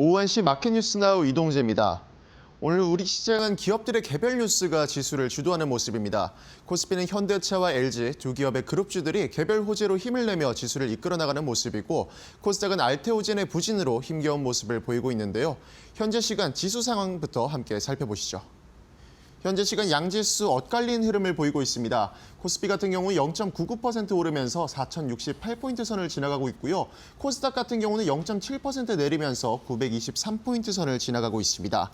오후 1시 마켓뉴스나우 이동재입니다. 오늘 우리 시장은 기업들의 개별 뉴스가 지수를 주도하는 모습입니다. 코스피는 현대차와 LG 두 기업의 그룹주들이 개별 호재로 힘을 내며 지수를 이끌어 나가는 모습이고, 코스닥은 알테오젠의 부진으로 힘겨운 모습을 보이고 있는데요. 현재 시간 지수 상황부터 함께 살펴보시죠. 현재 시간 양지수 엇갈린 흐름을 보이고 있습니다. 코스피 같은 경우 0.99% 오르면서 4,068포인트 선을 지나가고 있고요. 코스닥 같은 경우는 0.7% 내리면서 923포인트 선을 지나가고 있습니다.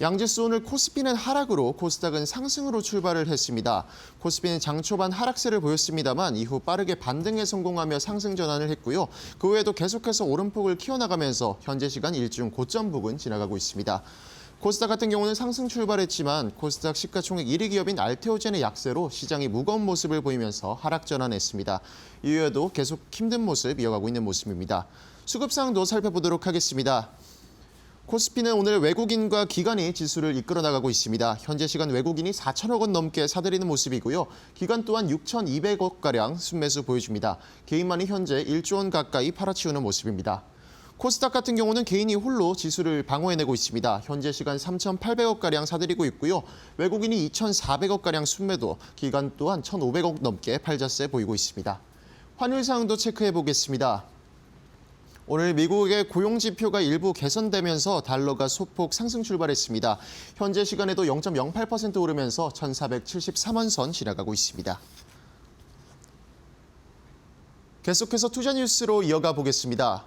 양지수 오늘 코스피는 하락으로 코스닥은 상승으로 출발을 했습니다. 코스피는 장 초반 하락세를 보였습니다만 이후 빠르게 반등에 성공하며 상승 전환을 했고요. 그 외에도 계속해서 오름폭을 키워나가면서 현재 시간 일중 고점 부근 지나가고 있습니다. 코스닥 같은 경우는 상승 출발했지만 코스닥 시가총액 1위 기업인 알테오젠의 약세로 시장이 무거운 모습을 보이면서 하락 전환했습니다. 이후에도 계속 힘든 모습 이어가고 있는 모습입니다. 수급 상황도 살펴보도록 하겠습니다. 코스피는 오늘 외국인과 기관이 지수를 이끌어 나가고 있습니다. 현재 시간 외국인이 4천억 원 넘게 사들이는 모습이고요. 기관 또한 6,200억가량 순매수 보여줍니다. 개인만이 현재 1조 원 가까이 팔아치우는 모습입니다. 코스닥 같은 경우는 개인이 홀로 지수를 방어해내고 있습니다. 현재 시간 3,800억가량 사들이고 있고요. 외국인이 2,400억가량 순매도, 기관 또한 1,500억 넘게 팔자세 보이고 있습니다. 환율 상황도 체크해 보겠습니다. 오늘 미국의 고용 지표가 일부 개선되면서 달러가 소폭 상승 출발했습니다. 현재 시간에도 0.08% 오르면서 1,473원 선 지나가고 있습니다. 계속해서 투자 뉴스로 이어가 보겠습니다.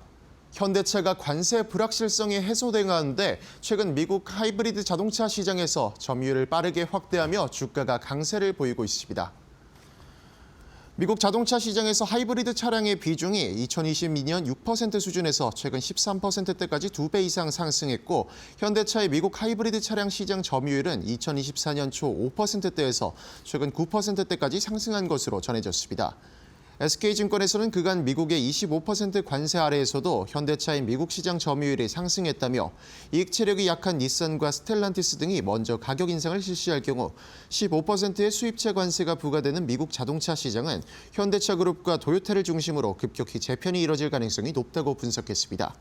현대차가 관세 불확실성이 해소된 가운데 최근 미국 하이브리드 자동차 시장에서 점유율을 빠르게 확대하며 주가가 강세를 보이고 있습니다. 미국 자동차 시장에서 하이브리드 차량의 비중이 2022년 6% 수준에서 최근 13%대까지 2배 이상 상승했고, 현대차의 미국 하이브리드 차량 시장 점유율은 2024년 초 5%대에서 최근 9%대까지 상승한 것으로 전해졌습니다. SK증권에서는 그간 미국의 25% 관세 아래에서도 현대차의 미국 시장 점유율이 상승했다며, 이익 체력이 약한 닛산과 스텔란티스 등이 먼저 가격 인상을 실시할 경우 15%의 수입차 관세가 부과되는 미국 자동차 시장은 현대차 그룹과 도요타를 중심으로 급격히 재편이 이뤄질 가능성이 높다고 분석했습니다.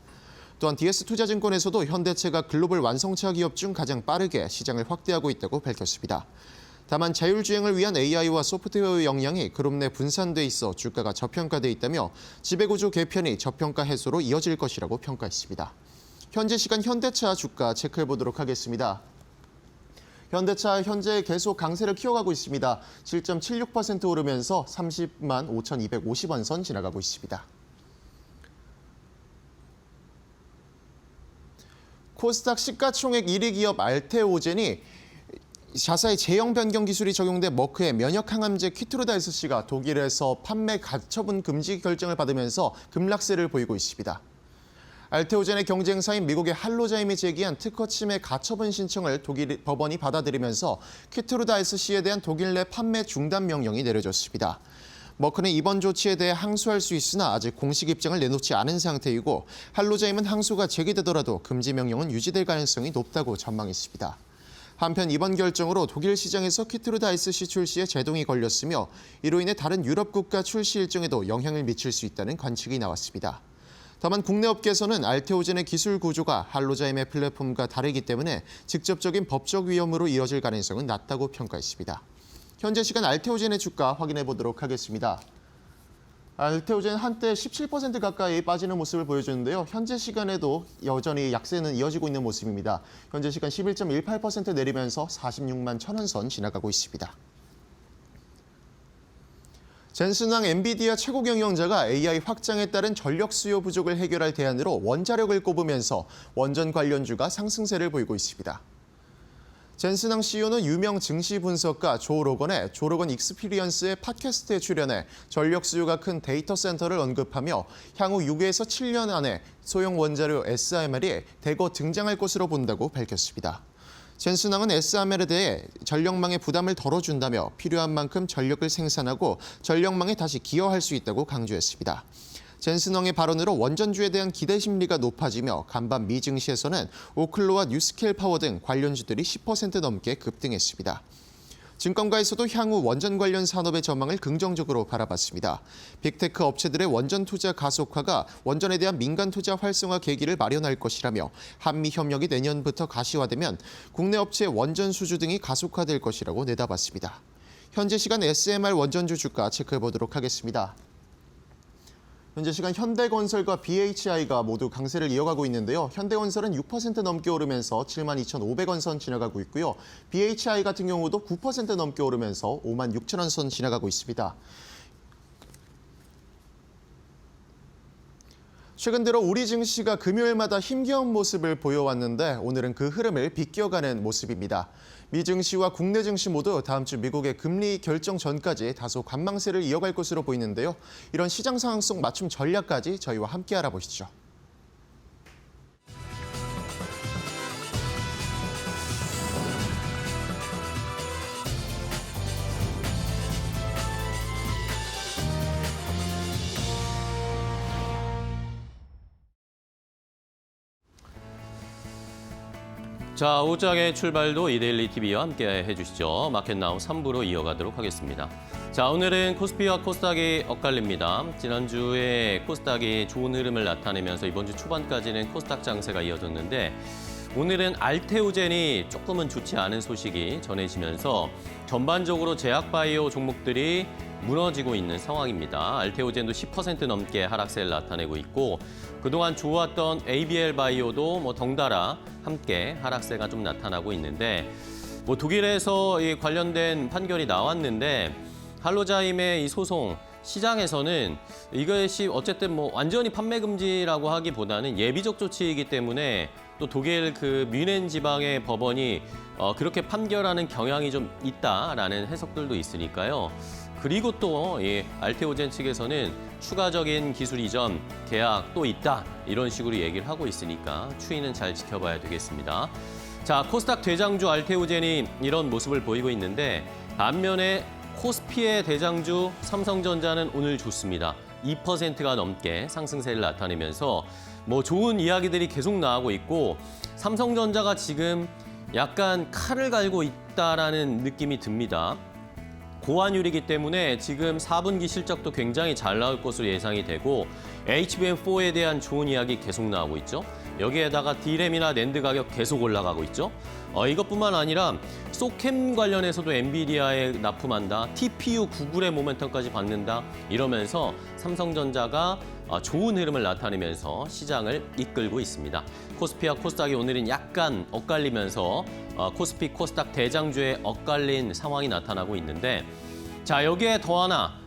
또한 DS투자증권에서도 현대차가 글로벌 완성차 기업 중 가장 빠르게 시장을 확대하고 있다고 밝혔습니다. 다만 자율주행을 위한 AI와 소프트웨어의 역량이 그룹 내 분산돼 있어 주가가 저평가돼 있다며 지배구조 개편이 저평가 해소로 이어질 것이라고 평가했습니다. 현재 시간 현대차 주가 체크해보도록 하겠습니다. 현대차 현재 계속 강세를 키워가고 있습니다. 7.76% 오르면서 30만 5,250원 선 지나가고 있습니다. 코스닥 시가총액 1위 기업 알테오젠이 자사의 제형 변경 기술이 적용된 머크의 면역 항암제 키트루다이스씨가 독일에서 판매 가처분 금지 결정을 받으면서 급락세를 보이고 있습니다. 알테오젠의 경쟁사인 미국의 할로자임이 제기한 특허 침해 가처분 신청을 독일 법원이 받아들이면서 키트루다이스씨에 대한 독일 내 판매 중단 명령이 내려졌습니다. 머크는 이번 조치에 대해 항소할 수 있으나 아직 공식 입장을 내놓지 않은 상태이고, 할로자임은 항소가 제기되더라도 금지 명령은 유지될 가능성이 높다고 전망했습니다. 한편 이번 결정으로 독일 시장에서 키트루다이스씨 출시에 제동이 걸렸으며, 이로 인해 다른 유럽 국가 출시 일정에도 영향을 미칠 수 있다는 관측이 나왔습니다. 다만 국내 업계에서는 알테오젠의 기술 구조가 할로자임의 플랫폼과 다르기 때문에 직접적인 법적 위험으로 이어질 가능성은 낮다고 평가했습니다. 현재 시간 알테오젠의 주가 확인해 보도록 하겠습니다. 알테오젠 한때 17% 가까이 빠지는 모습을 보여주는데요. 현재 시간에도 여전히 약세는 이어지고 있는 모습입니다. 현재 시간 11.18% 내리면서 46만 1,000원 선 지나가고 있습니다. 젠슨왕 엔비디아 최고 경영자가 AI 확장에 따른 전력 수요 부족을 해결할 대안으로 원자력을 꼽으면서 원전 관련주가 상승세를 보이고 있습니다. 젠슨왕 CEO는 유명 증시 분석가 조 로건의 조 로건 익스피리언스의 팟캐스트에 출연해 전력 수요가 큰 데이터 센터를 언급하며 향후 6에서 7년 안에 소형 원자료 SRM이 대거 등장할 것으로 본다고 밝혔습니다. 젠슨왕은 SRM에 대해 전력망의 부담을 덜어준다며 필요한 만큼 전력을 생산하고 전력망에 다시 기여할 수 있다고 강조했습니다. 젠슨왕의 발언으로 원전주에 대한 기대 심리가 높아지며 간밤 미 증시에서는 오클로와 뉴스케일 파워 등 관련주들이 10% 넘게 급등했습니다. 증권가에서도 향후 원전 관련 산업의 전망을 긍정적으로 바라봤습니다. 빅테크 업체들의 원전 투자 가속화가 원전에 대한 민간 투자 활성화 계기를 마련할 것이라며 한미 협력이 내년부터 가시화되면 국내 업체의 원전 수주 등이 가속화될 것이라고 내다봤습니다. 현재 시간 SMR 원전주 주가 체크해보도록 하겠습니다. 현재 시간 현대건설과 BHI가 모두 강세를 이어가고 있는데요. 현대건설은 6% 넘게 오르면서 72,500원 선 지나가고 있고요. BHI 같은 경우도 9% 넘게 오르면서 56,000원 선 지나가고 있습니다. 최근 들어 우리 증시가 금요일마다 힘겨운 모습을 보여왔는데 오늘은 그 흐름을 비껴가는 모습입니다. 미 증시와 국내 증시 모두 다음 주 미국의 금리 결정 전까지 다소 관망세를 이어갈 것으로 보이는데요. 이런 시장 상황 속 맞춤 전략까지 저희와 함께 알아보시죠. 자, 오후장의 출발도 이데일리 TV와 함께 해주시죠. 마켓나우 3부로 이어가도록 하겠습니다. 자, 오늘은 코스피와 코스닥이 엇갈립니다. 지난주에 코스닥이 좋은 흐름을 나타내면서 이번 주 초반까지는 코스닥 장세가 이어졌는데 오늘은 알테오젠이 조금은 좋지 않은 소식이 전해지면서 전반적으로 제약바이오 종목들이 무너지고 있는 상황입니다. 알테오젠도 10% 넘게 하락세를 나타내고 있고 그동안 좋았던 ABL 바이오도 덩달아 함께 하락세가 좀 나타나고 있는데 독일에서 이 관련된 판결이 나왔는데 할로자임의 이 소송 시장에서는 이것이 어쨌든 완전히 판매 금지라고 하기보다는 예비적 조치이기 때문에 또 독일 그 뮌헨 지방의 법원이 그렇게 판결하는 경향이 좀 있다라는 해석들도 있으니까요. 그리고 또 알테오젠 측에서는 추가적인 기술 이전 계약 또 있다 이런 식으로 얘기를 하고 있으니까 추이는 잘 지켜봐야 되겠습니다. 자, 코스닥 대장주 알테오젠이 이런 모습을 보이고 있는데 반면에 코스피의 대장주 삼성전자는 오늘 좋습니다. 2%가 넘게 상승세를 나타내면서 좋은 이야기들이 계속 나오고 있고 삼성전자가 지금 약간 칼을 갈고 있다라는 느낌이 듭니다. 고환율이기 때문에 지금 4분기 실적도 굉장히 잘 나올 것으로 예상이 되고 HBM4에 대한 좋은 이야기 계속 나오고 있죠. 여기에다가 D램이나 낸드 가격 계속 올라가고 있죠. 이것뿐만 아니라 소캠 관련해서도 엔비디아에 납품한다. TPU 구글의 모멘텀까지 받는다. 이러면서 삼성전자가 좋은 흐름을 나타내면서 시장을 이끌고 있습니다. 코스피와 코스닥이 오늘은 약간 엇갈리면서 코스피, 코스닥 대장주에 엇갈린 상황이 나타나고 있는데 자, 여기에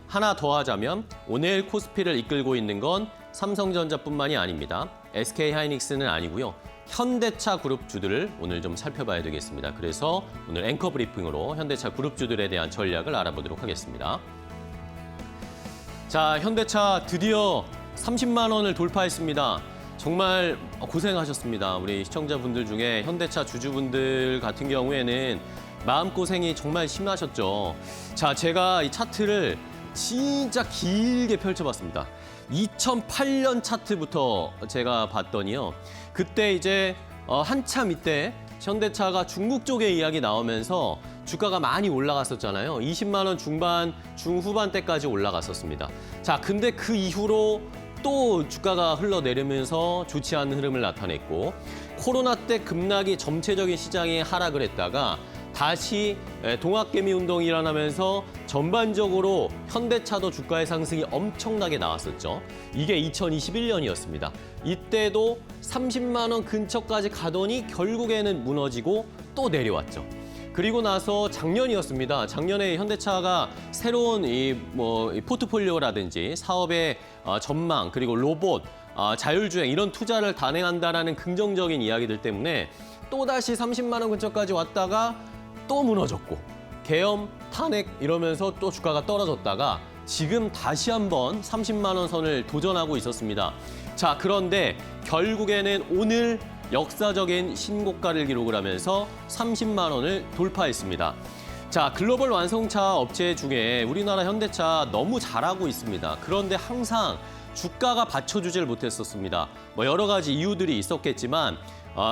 하나 더 하자면 오늘 코스피를 이끌고 있는 건 삼성전자뿐만이 아닙니다. SK하이닉스는 아니고요. 현대차 그룹주들을 오늘 좀 살펴봐야 되겠습니다. 그래서 오늘 앵커 브리핑으로 현대차 그룹주들에 대한 전략을 알아보도록 하겠습니다. 자, 현대차 드디어 30만 원을 돌파했습니다. 정말 고생하셨습니다. 우리 시청자분들 중에 현대차 주주분들 같은 경우에는 마음고생이 정말 심하셨죠. 자, 제가 이 차트를 진짜 길게 펼쳐봤습니다. 2008년 차트부터 제가 봤더니요. 그때 이제 한참 이때 현대차가 중국 쪽의 이야기 나오면서 주가가 많이 올라갔었잖아요. 20만 원 중반, 중후반대까지 올라갔었습니다. 자, 근데 그 이후로 또 주가가 흘러내리면서 좋지 않은 흐름을 나타냈고 코로나 때 급락이 전체적인 시장에 하락을 했다가 다시 동학개미 운동이 일어나면서 전반적으로 현대차도 주가의 상승이 엄청나게 나왔었죠. 이게 2021년이었습니다. 이때도 30만 원 근처까지 가더니 결국에는 무너지고 또 내려왔죠. 그리고 나서 작년이었습니다. 작년에 현대차가 새로운 이 포트폴리오라든지 사업의 전망 그리고 로봇, 자율주행 이런 투자를 단행한다라는 긍정적인 이야기들 때문에 또다시 30만 원 근처까지 왔다가 또 무너졌고 계엄, 탄핵 이러면서 또 주가가 떨어졌다가 지금 다시 한번 30만 원 선을 도전하고 있었습니다. 자, 그런데 결국에는 오늘 역사적인 신고가를 기록을 하면서 30만 원을 돌파했습니다. 자, 글로벌 완성차 업체 중에 우리나라 현대차 너무 잘하고 있습니다. 그런데 항상 주가가 받쳐주질 못했었습니다. 여러 가지 이유들이 있었겠지만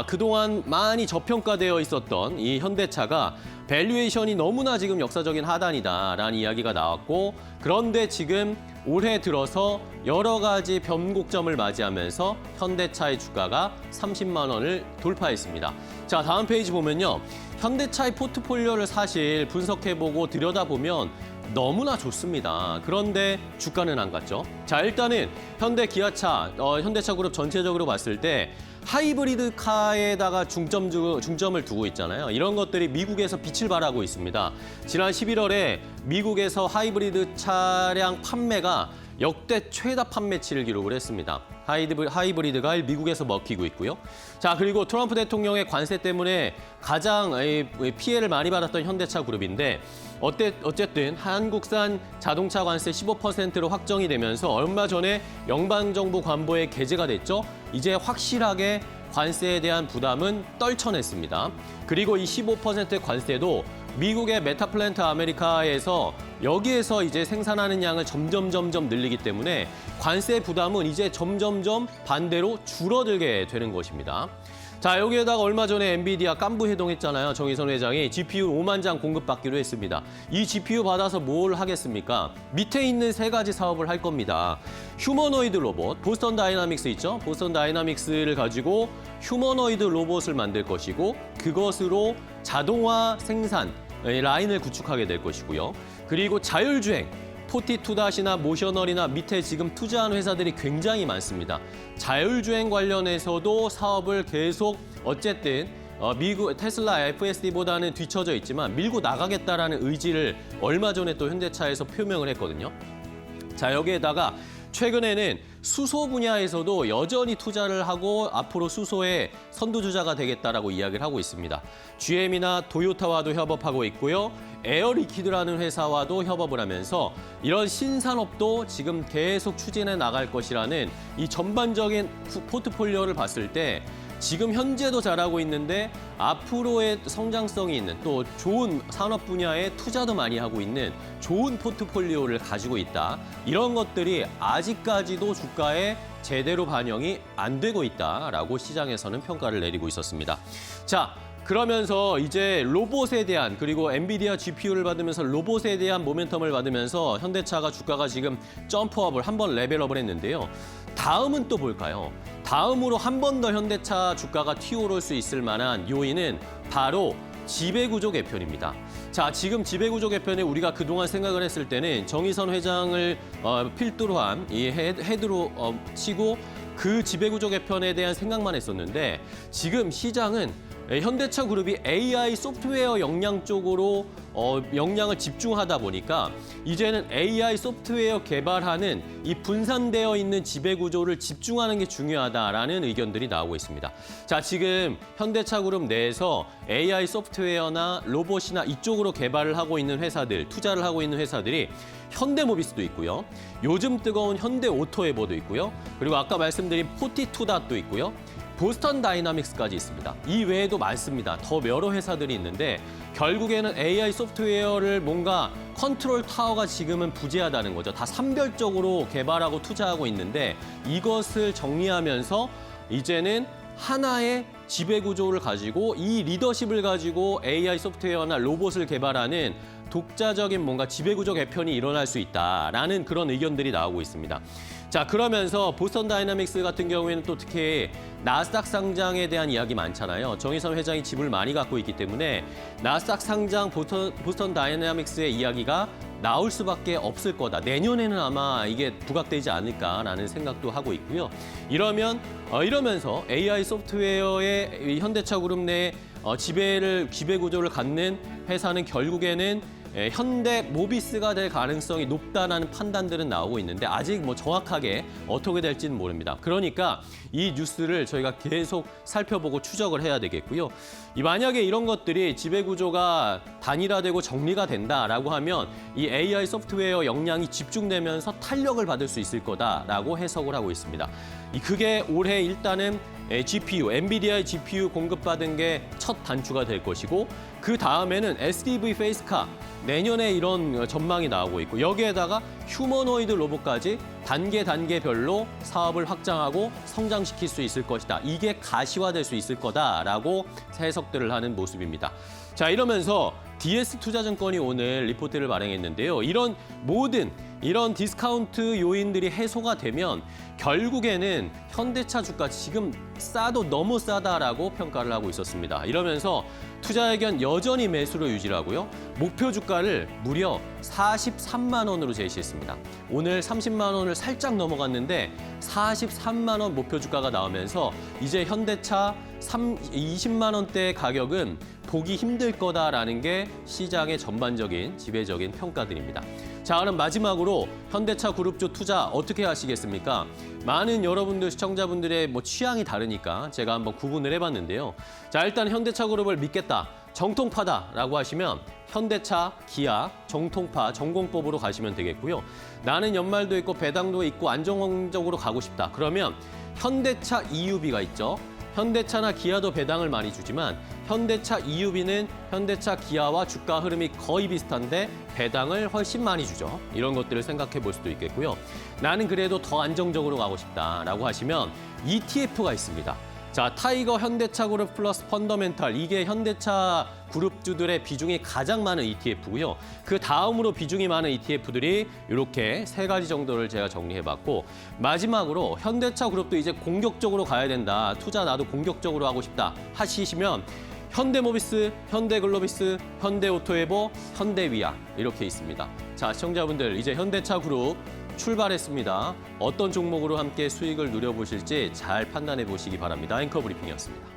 그동안 많이 저평가되어 있었던 이 현대차가 밸류에이션이 너무나 지금 역사적인 하단이다라는 이야기가 나왔고, 그런데 지금 올해 들어서 여러 가지 변곡점을 맞이하면서 현대차의 주가가 30만 원을 돌파했습니다. 자, 다음 페이지 보면요. 현대차의 포트폴리오를 사실 분석해보고 들여다보면 너무나 좋습니다. 그런데 주가는 안 갔죠. 자, 일단은 현대 기아차, 현대차 그룹 전체적으로 봤을 때 하이브리드 카에다가 중점을 두고 있잖아요. 이런 것들이 미국에서 빛을 발하고 있습니다. 지난 11월에 미국에서 하이브리드 차량 판매가 역대 최다 판매치를 기록을 했습니다. 하이브리드가 미국에서 먹히고 있고요. 자, 그리고 트럼프 대통령의 관세 때문에 가장 피해를 많이 받았던 현대차 그룹인데, 어쨌든 한국산 자동차 관세 15%로 확정이 되면서 얼마 전에 영방정부 관보에 게재가 됐죠. 이제 확실하게 관세에 대한 부담은 떨쳐냈습니다. 그리고 이 15% 관세도 미국의 메타플랜트 아메리카에서 여기에서 이제 생산하는 양을 점점 늘리기 때문에 관세 부담은 이제 점점점 반대로 줄어들게 되는 것입니다. 자, 여기에다가 얼마 전에 엔비디아 깐부 회동했잖아요. 정의선 회장이 GPU 5만 장 공급받기로 했습니다. 이 GPU 받아서 뭘 하겠습니까? 밑에 있는 세 가지 사업을 할 겁니다. 휴머노이드 로봇, 보스턴 다이나믹스 있죠? 보스턴 다이나믹스를 가지고 휴머노이드 로봇을 만들 것이고, 그것으로 자동화 생산 라인을 구축하게 될 것이고요. 그리고 자율주행, 포티투닷이나 모셔널이나 밑에 지금 투자한 회사들이 굉장히 많습니다. 자율주행 관련해서도 사업을 계속 어쨌든 미국 테슬라 FSD보다는 뒤처져 있지만 밀고 나가겠다라는 의지를 얼마 전에 또 현대차에서 표명을 했거든요. 자, 여기에다가 최근에는 수소 분야에서도 여전히 투자를 하고 앞으로 수소의 선두주자가 되겠다라고 이야기를 하고 있습니다. GM이나 도요타와도 협업하고 있고요. 에어리퀴드라는 회사와도 협업을 하면서 이런 신산업도 지금 계속 추진해 나갈 것이라는 이 전반적인 포트폴리오를 봤을 때 지금 현재도 잘하고 있는데 앞으로의 성장성이 있는 또 좋은 산업 분야에 투자도 많이 하고 있는 좋은 포트폴리오를 가지고 있다. 이런 것들이 아직까지도 주가에 제대로 반영이 안 되고 있다라고 시장에서는 평가를 내리고 있었습니다. 자, 그러면서 이제 로봇에 대한, 그리고 엔비디아 GPU를 받으면서 로봇에 대한 모멘텀을 받으면서 현대차가 주가가 지금 점프업을 한번 레벨업을 했는데요. 다음은 또 볼까요? 다음으로 한 번 더 현대차 주가가 튀어오를 수 있을 만한 요인은 바로 지배구조 개편입니다. 자, 지금 지배구조 개편에 우리가 그동안 생각을 했을 때는 정의선 회장을 필두로 한 이 헤드로 치고 그 지배구조 개편에 대한 생각만 했었는데, 지금 시장은 현대차 그룹이 AI 소프트웨어 역량 쪽으로 역량을 집중하다 보니까 이제는 AI 소프트웨어 개발하는 이 분산되어 있는 지배구조를 집중하는 게 중요하다라는 의견들이 나오고 있습니다. 자, 지금 현대차 그룹 내에서 AI 소프트웨어나 로봇이나 이쪽으로 개발을 하고 있는 회사들, 투자를 하고 있는 회사들이 현대모비스도 있고요. 요즘 뜨거운 현대오토에버도 있고요. 그리고 아까 말씀드린 포티투닷도 있고요. 보스턴 다이나믹스까지 있습니다. 이 외에도 많습니다. 더 여러 회사들이 있는데 결국에는 AI 소프트웨어를 뭔가 컨트롤 타워가 지금은 부재하다는 거죠. 다 산별적으로 개발하고 투자하고 있는데 이것을 정리하면서 이제는 하나의 지배구조를 가지고 이 리더십을 가지고 AI 소프트웨어나 로봇을 개발하는 독자적인 뭔가 지배구조 개편이 일어날 수 있다라는 그런 의견들이 나오고 있습니다. 자, 그러면서 보스턴 다이나믹스 같은 경우에는 또 특히 나스닥 상장에 대한 이야기 많잖아요. 정의선 회장이 지분을 많이 갖고 있기 때문에 나스닥 상장 보스턴 다이나믹스의 이야기가 나올 수밖에 없을 거다. 내년에는 아마 이게 부각되지 않을까라는 생각도 하고 있고요. 이러면서 AI 소프트웨어의 현대차 그룹 내 지배 구조를 갖는 회사는 결국에는 현대 모비스가 될 가능성이 높다라는 판단들은 나오고 있는데 아직 뭐 정확하게 어떻게 될지는 모릅니다. 그러니까 이 뉴스를 저희가 계속 살펴보고 추적을 해야 되겠고요. 만약에 이런 것들이 지배구조가 단일화되고 정리가 된다라고 하면 이 AI 소프트웨어 역량이 집중되면서 탄력을 받을 수 있을 거다라고 해석을 하고 있습니다. 그게 올해 일단은 GPU, 엔비디아의 GPU 공급받은 게 첫 단추가 될 것이고 그 다음에는 SDV 페이스카 내년에 이런 전망이 나오고 있고 여기에다가 휴머노이드 로봇까지 단계별로 사업을 확장하고 성장시킬 수 있을 것이다. 이게 가시화될 수 있을 거다라고 해석들을 하는 모습입니다. 자, 이러면서 DS투자증권이 오늘 리포트를 발행했는데요. 이런 디스카운트 요인들이 해소가 되면 결국에는 현대차 주가 지금 싸도 너무 싸다라고 평가를 하고 있었습니다. 이러면서 투자 의견 여전히 매수로 유지를 하고요. 목표 주가를 무려 43만 원으로 제시했습니다. 오늘 30만 원을 살짝 넘어갔는데 43만 원 목표 주가가 나오면서 이제 현대차 20만 원대 가격은 보기 힘들 거다라는 게 시장의 전반적인 지배적인 평가들입니다. 자, 그럼 마지막으로 현대차 그룹주 투자 어떻게 하시겠습니까? 많은 여러분들 시청자분들의 취향이 다르니까 제가 한번 구분을 해봤는데요. 자, 일단 현대차 그룹을 믿겠다, 정통파다라고 하시면 현대차, 기아, 정통파, 전공법으로 가시면 되겠고요. 나는 연말도 있고 배당도 있고 안정적으로 가고 싶다. 그러면 현대차 EUB가 있죠. 현대차나 기아도 배당을 많이 주지만 현대차 EUB는 현대차 기아와 주가 흐름이 거의 비슷한데 배당을 훨씬 많이 주죠. 이런 것들을 생각해 볼 수도 있겠고요. 나는 그래도 더 안정적으로 가고 싶다라고 하시면 ETF가 있습니다. 자, 타이거 현대차 그룹 플러스 펀더멘탈, 이게 현대차 그룹주들의 비중이 가장 많은 ETF고요. 그 다음으로 비중이 많은 ETF들이 이렇게 세 가지 정도를 제가 정리해봤고, 마지막으로 현대차 그룹도 이제 공격적으로 가야 된다, 투자 나도 공격적으로 하고 싶다 하시면 현대모비스, 현대글로비스, 현대오토에버, 현대위아 이렇게 있습니다. 자, 시청자분들 이제 현대차 그룹 출발했습니다. 어떤 종목으로 함께 수익을 누려보실지 잘 판단해 보시기 바랍니다. 앵커 브리핑이었습니다.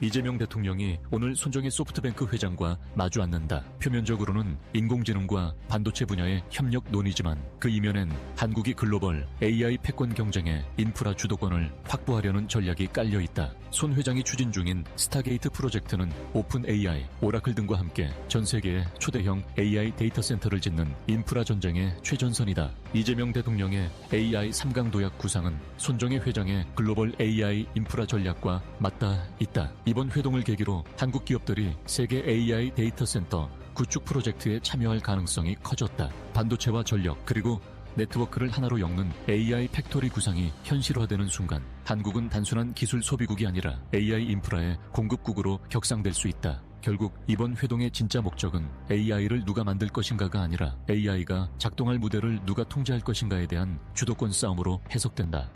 이재명 대통령이 오늘 손정희 소프트뱅크 회장과 마주 앉는다. 표면적으로는 인공지능과 반도체 분야의 협력 논의지만 그 이면엔 한국이 글로벌 AI 패권 경쟁에 인프라 주도권을 확보하려는 전략이 깔려 있다. 손 회장이 추진 중인 스타게이트 프로젝트는 오픈 AI, 오라클 등과 함께 전 세계의 초대형 AI 데이터 센터를 짓는 인프라 전쟁의 최전선이다. 이재명 대통령의 AI 3강 도약 구상은 손정희 회장의 글로벌 AI 인프라 전략과 맞닿아 있다. 이번 회동을 계기로 한국 기업들이 세계 AI 데이터 센터 구축 프로젝트에 참여할 가능성이 커졌다. 반도체와 전력 그리고 네트워크를 하나로 엮는 AI 팩토리 구상이 현실화되는 순간 한국은 단순한 기술 소비국이 아니라 AI 인프라의 공급국으로 격상될 수 있다. 결국 이번 회동의 진짜 목적은 AI를 누가 만들 것인가가 아니라 AI가 작동할 무대를 누가 통제할 것인가에 대한 주도권 싸움으로 해석된다.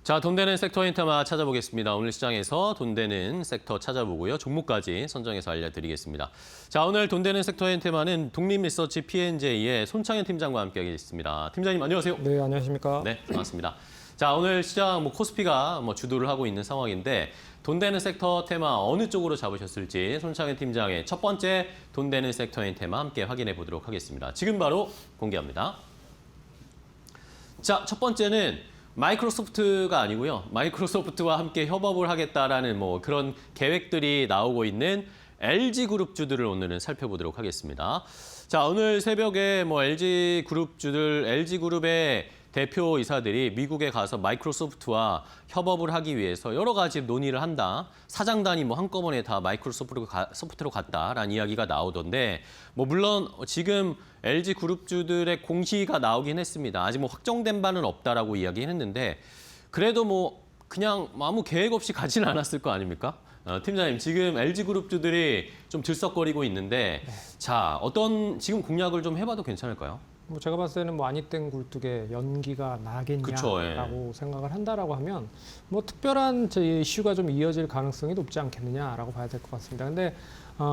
자, 돈 되는 섹터 힌트만 찾아보겠습니다. 오늘 시장에서 돈 되는 섹터 찾아보고요. 종목까지 선정해서 알려드리겠습니다. 자, 오늘 돈 되는 섹터 힌트만은 독립리서치 P&J의 손창현 팀장과 함께하겠습니다. 팀장님 안녕하세요. 네, 안녕하십니까. 네, 반갑습니다. 자, 오늘 시장 코스피가 주도를 하고 있는 상황인데 돈 되는 섹터 테마 어느 쪽으로 잡으셨을지 손창현 팀장의 첫 번째 돈 되는 섹터인 테마 함께 확인해 보도록 하겠습니다. 지금 바로 공개합니다. 자, 첫 번째는 마이크로소프트가 아니고요. 마이크로소프트와 함께 협업을 하겠다라는 그런 계획들이 나오고 있는 LG그룹주들을 오늘은 살펴보도록 하겠습니다. 자, 오늘 새벽에 LG그룹의 대표이사들이 미국에 가서 마이크로소프트와 협업을 하기 위해서 여러 가지 논의를 한다. 사장단이 한꺼번에 다 마이크로소프트로 갔다라는 이야기가 나오던데 물론 지금 LG그룹주들의 공시가 나오긴 했습니다. 아직 확정된 바는 없다라고 이야기했는데 그래도 그냥 아무 계획 없이 가지는 않았을 거 아닙니까? 팀장님, 지금 LG그룹주들이 좀 들썩거리고 있는데 자, 지금 공략을 좀 해봐도 괜찮을까요? 제가 봤을 때는 아니땡 굴뚝에 연기가 나겠냐라고 그쵸, 예. 생각을 한다라고 하면 특별한 이슈가 좀 이어질 가능성이 높지 않겠느냐라고 봐야 될 것 같습니다. 근데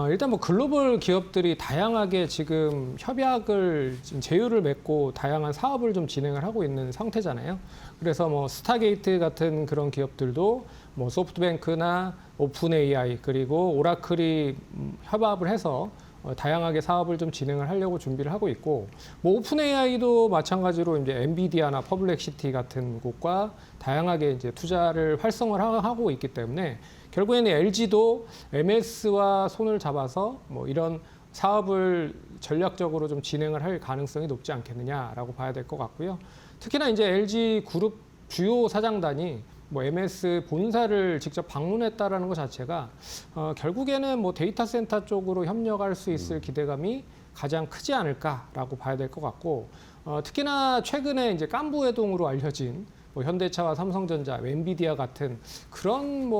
일단 글로벌 기업들이 다양하게 지금 협약을 지금 제휴를 맺고 다양한 사업을 좀 진행을 하고 있는 상태잖아요. 그래서 스타게이트 같은 그런 기업들도 소프트뱅크나 오픈 AI 그리고 오라클이 협업을 해서 다양하게 사업을 좀 진행을 하려고 준비를 하고 있고, 오픈 AI도 마찬가지로 이제 엔비디아나 퍼블렉시티 같은 곳과 다양하게 이제 투자를 활성화를 하고 있기 때문에 결국에는 LG도 MS와 손을 잡아서 이런 사업을 전략적으로 좀 진행을 할 가능성이 높지 않겠느냐라고 봐야 될 것 같고요. 특히나 이제 LG 그룹 주요 사장단이 MS 본사를 직접 방문했다라는 것 자체가 결국에는 데이터 센터 쪽으로 협력할 수 있을 기대감이 가장 크지 않을까라고 봐야 될 것 같고, 특히나 최근에 이제 깐부회동으로 알려진 현대차와 삼성전자, 엔비디아 같은 그런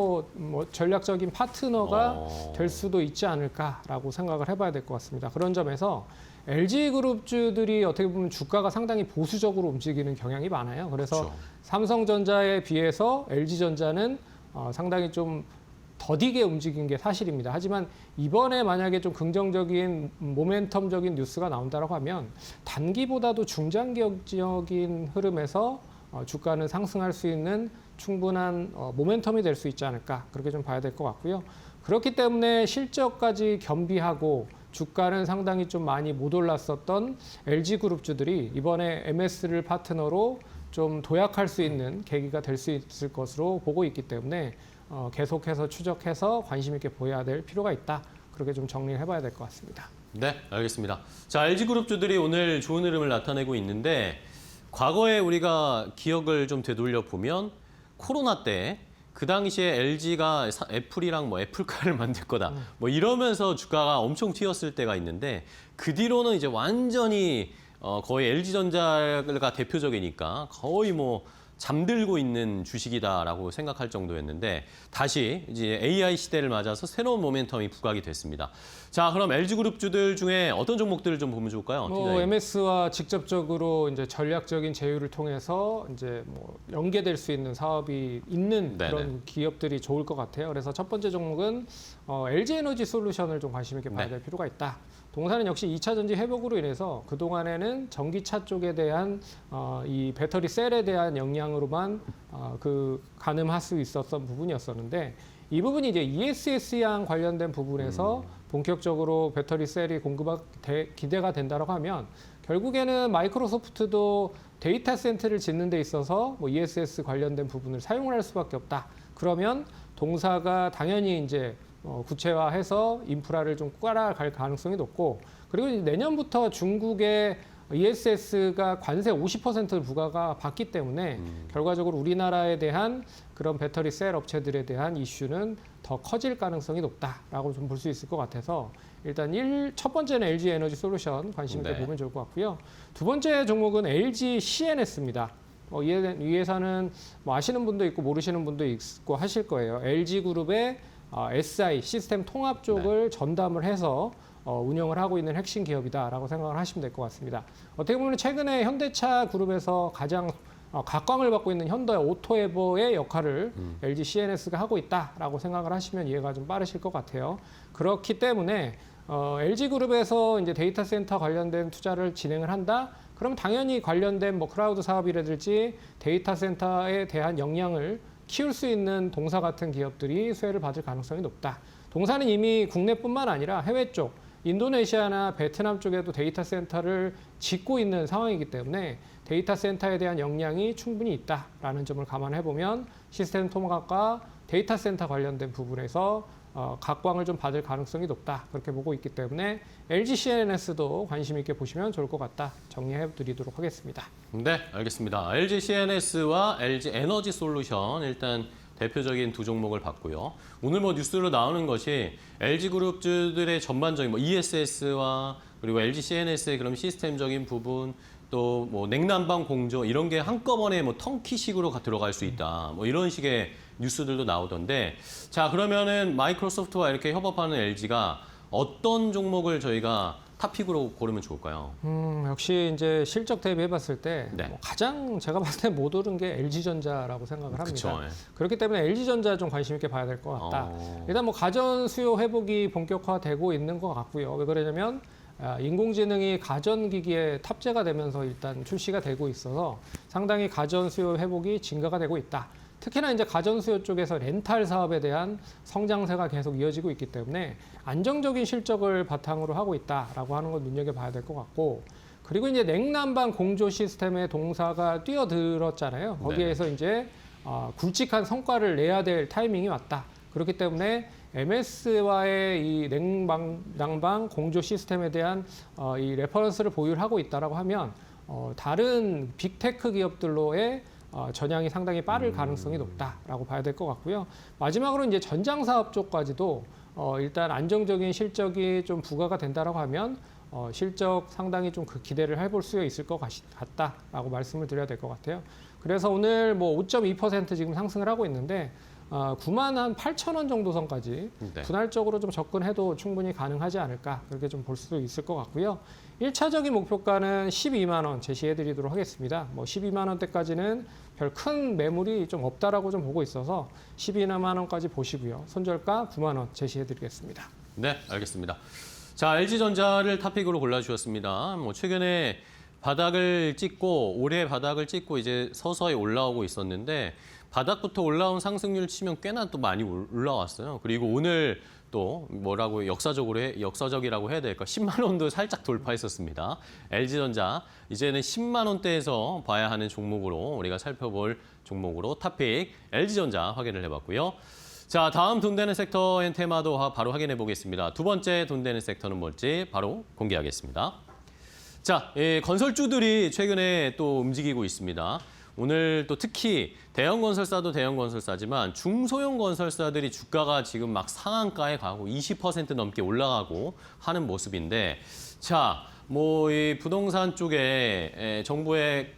전략적인 파트너가 될 수도 있지 않을까라고 생각을 해봐야 될 것 같습니다. 그런 점에서 LG그룹주들이 어떻게 보면 주가가 상당히 보수적으로 움직이는 경향이 많아요. 그래서 그렇죠. 삼성전자에 비해서 LG전자는 상당히 좀 더디게 움직인 게 사실입니다. 하지만 이번에 만약에 좀 긍정적인 모멘텀적인 뉴스가 나온다고 하면 단기보다도 중장기적인 흐름에서 주가는 상승할 수 있는 충분한 모멘텀이 될 수 있지 않을까, 그렇게 좀 봐야 될 것 같고요. 그렇기 때문에 실적까지 겸비하고 주가는 상당히 좀 많이 못 올랐었던 LG그룹주들이 이번에 MS를 파트너로 좀 도약할 수 있는 계기가 될 수 있을 것으로 보고 있기 때문에 계속해서 추적해서 관심 있게 보여야 될 필요가 있다. 그렇게 좀 정리를 해봐야 될 것 같습니다. 네, 알겠습니다. 자, LG그룹주들이 오늘 좋은 흐름을 나타내고 있는데 과거에 우리가 기억을 좀 되돌려 보면 코로나 때 그 당시에 LG가 애플이랑 애플카를 만들 거다 이러면서 주가가 엄청 튀었을 때가 있는데 그 뒤로는 이제 완전히 거의 LG전자가 대표적이니까 거의 잠들고 있는 주식이다라고 생각할 정도였는데 다시 이제 AI 시대를 맞아서 새로운 모멘텀이 부각이 됐습니다. 자, 그럼 LG그룹주들 중에 어떤 종목들을 좀 보면 좋을까요? 팀장님? MS와 직접적으로 이제 전략적인 제휴를 통해서 이제 연계될 수 있는 사업이 있는 그런 기업들이 좋을 것 같아요. 그래서 첫 번째 종목은 LG에너지 솔루션을 좀 관심 있게 봐야 될 필요가 있다. 동사는 역시 2차 전지 회복으로 인해서 그동안에는 전기차 쪽에 대한 이 배터리 셀에 대한 역량으로만 가늠할 수 있었던 부분이었었는데, 이 부분이 이제 ESS랑 관련된 부분에서 본격적으로 배터리 셀이 기대가 된다고 하면 결국에는 마이크로소프트도 데이터 센터를 짓는 데 있어서 ESS 관련된 부분을 사용을 할 수밖에 없다. 그러면 동사가 당연히 이제 구체화해서 인프라를 좀 깔아갈 가능성이 높고, 그리고 이제 내년부터 중국의 ESS가 관세 50% 부과가 받기 때문에 결과적으로 우리나라에 대한 그런 배터리 셀 업체들에 대한 이슈는 더 커질 가능성이 높다라고 좀 볼 수 있을 것 같아서 일단 첫 번째는 LG 에너지 솔루션 관심 있게 보면 좋을 것 같고요. 두 번째 종목은 LG CNS입니다. 이 회사는 아시는 분도 있고 모르시는 분도 있고 하실 거예요. LG그룹의 SI 시스템 통합 쪽을 전담을 해서 운영을 하고 있는 핵심 기업이다라고 생각을 하시면 될 것 같습니다. 어떻게 보면 최근에 현대차 그룹에서 가장 각광을 받고 있는 현대 오토에버의 역할을 LG CNS가 하고 있다라고 생각을 하시면 이해가 좀 빠르실 것 같아요. 그렇기 때문에 LG그룹에서 이제 데이터 센터 관련된 투자를 진행을 한다. 그럼 당연히 관련된 클라우드 사업이라든지 데이터 센터에 대한 역량을 키울 수 있는 동사 같은 기업들이 수혜를 받을 가능성이 높다. 동사는 이미 국내뿐만 아니라 해외 쪽, 인도네시아나 베트남 쪽에도 데이터 센터를 짓고 있는 상황이기 때문에 데이터 센터에 대한 역량이 충분히 있다라는 점을 감안해 보면 시스템 통합과 데이터 센터 관련된 부분에서 각광을 좀 받을 가능성이 높다. 그렇게 보고 있기 때문에 LG CNS도 관심 있게 보시면 좋을 것 같다. 정리해 드리도록 하겠습니다. 네, 알겠습니다. LG CNS와 LG 에너지 솔루션 일단 대표적인 두 종목을 봤고요. 오늘 뭐 뉴스로 나오는 것이 LG그룹주들의 전반적인 뭐 ESS와 그리고 LG CNS의 그런 시스템적인 부분 또 뭐 냉난방 공조 이런 게 한꺼번에 뭐 턴키식으로 들어갈 수 있다. 뭐 이런 식의 뉴스들도 나오던데 자 그러면은 마이크로소프트와 이렇게 협업하는 LG가 어떤 종목을 저희가 탑픽으로 고르면 좋을까요? 역시 이제 실적 대비해봤을 때 네. 뭐 가장 제가 봤을 때 못 오른 게 LG전자라고 생각을 합니다. 그쵸, 예. 그렇기 때문에 LG전자 좀 관심 있게 봐야 될 것 같다. 어. 일단 뭐 가전 수요 회복이 본격화되고 있는 것 같고요. 왜 그러냐면 인공지능이 가전기기에 탑재가 되면서 일단 출시가 되고 있어서 상당히 가전 수요 회복이 증가가 되고 있다. 특히나 이제 가전 수요 쪽에서 렌탈 사업에 대한 성장세가 계속 이어지고 있기 때문에 안정적인 실적을 바탕으로 하고 있다라고 하는 걸 눈여겨봐야 될 것 같고 그리고 이제 냉난방 공조 시스템의 동사가 뛰어들었잖아요. 거기에서 이제 굵직한 성과를 내야 될 타이밍이 왔다. 그렇기 때문에 MS와의 이 냉난방 공조 시스템에 대한 이 레퍼런스를 보유를 하고 있다라고 하면 다른 빅테크 기업들로의 전향이 상당히 빠를 가능성이 높다라고 봐야 될 것 같고요. 마지막으로 이제 전장 사업 쪽까지도 일단 안정적인 실적이 좀 부과가 된다라고 하면 실적 상당히 좀 그 기대를 해볼 수 있을 것 같다라고 말씀을 드려야 될 것 같아요. 그래서 오늘 뭐 5.2% 지금 상승을 하고 있는데 9만 한 8천 원 정도 선까지 네. 분할적으로 좀 접근해도 충분히 가능하지 않을까 그렇게 좀 볼 수도 있을 것 같고요. 1차적인 목표가는 12만 원 제시해 드리도록 하겠습니다. 뭐 12만 원대까지는 별 큰 매물이 좀 없다라고 좀 보고 있어서 12만 원까지 보시고요. 손절가 9만 원 제시해 드리겠습니다. 네, 알겠습니다. 자, LG전자를 탑픽으로 골라주셨습니다. 뭐 최근에 바닥을 찍고 올해 바닥을 찍고 이제 서서히 올라오고 있었는데 바닥부터 올라온 상승률 치면 꽤나 또 많이 올라왔어요. 그리고 오늘 또 뭐라고 역사적이라고 해야 될까? 10만 원도 살짝 돌파했었습니다. LG전자 이제는 10만 원대에서 봐야 하는 종목으로 우리가 살펴볼 종목으로 탑픽 LG전자 확인을 해봤고요. 자, 다음 돈 되는 섹터의 테마도 바로 확인해 보겠습니다. 두 번째 돈 되는 섹터는 뭘지 바로 공개하겠습니다. 자, 건설주들이 최근에 또 움직이고 있습니다. 오늘 또 특히 대형 건설사도 대형 건설사지만 중소형 건설사들이 주가가 지금 막 상한가에 가고 20% 넘게 올라가고 하는 모습인데 자, 뭐 이 부동산 쪽에 정부의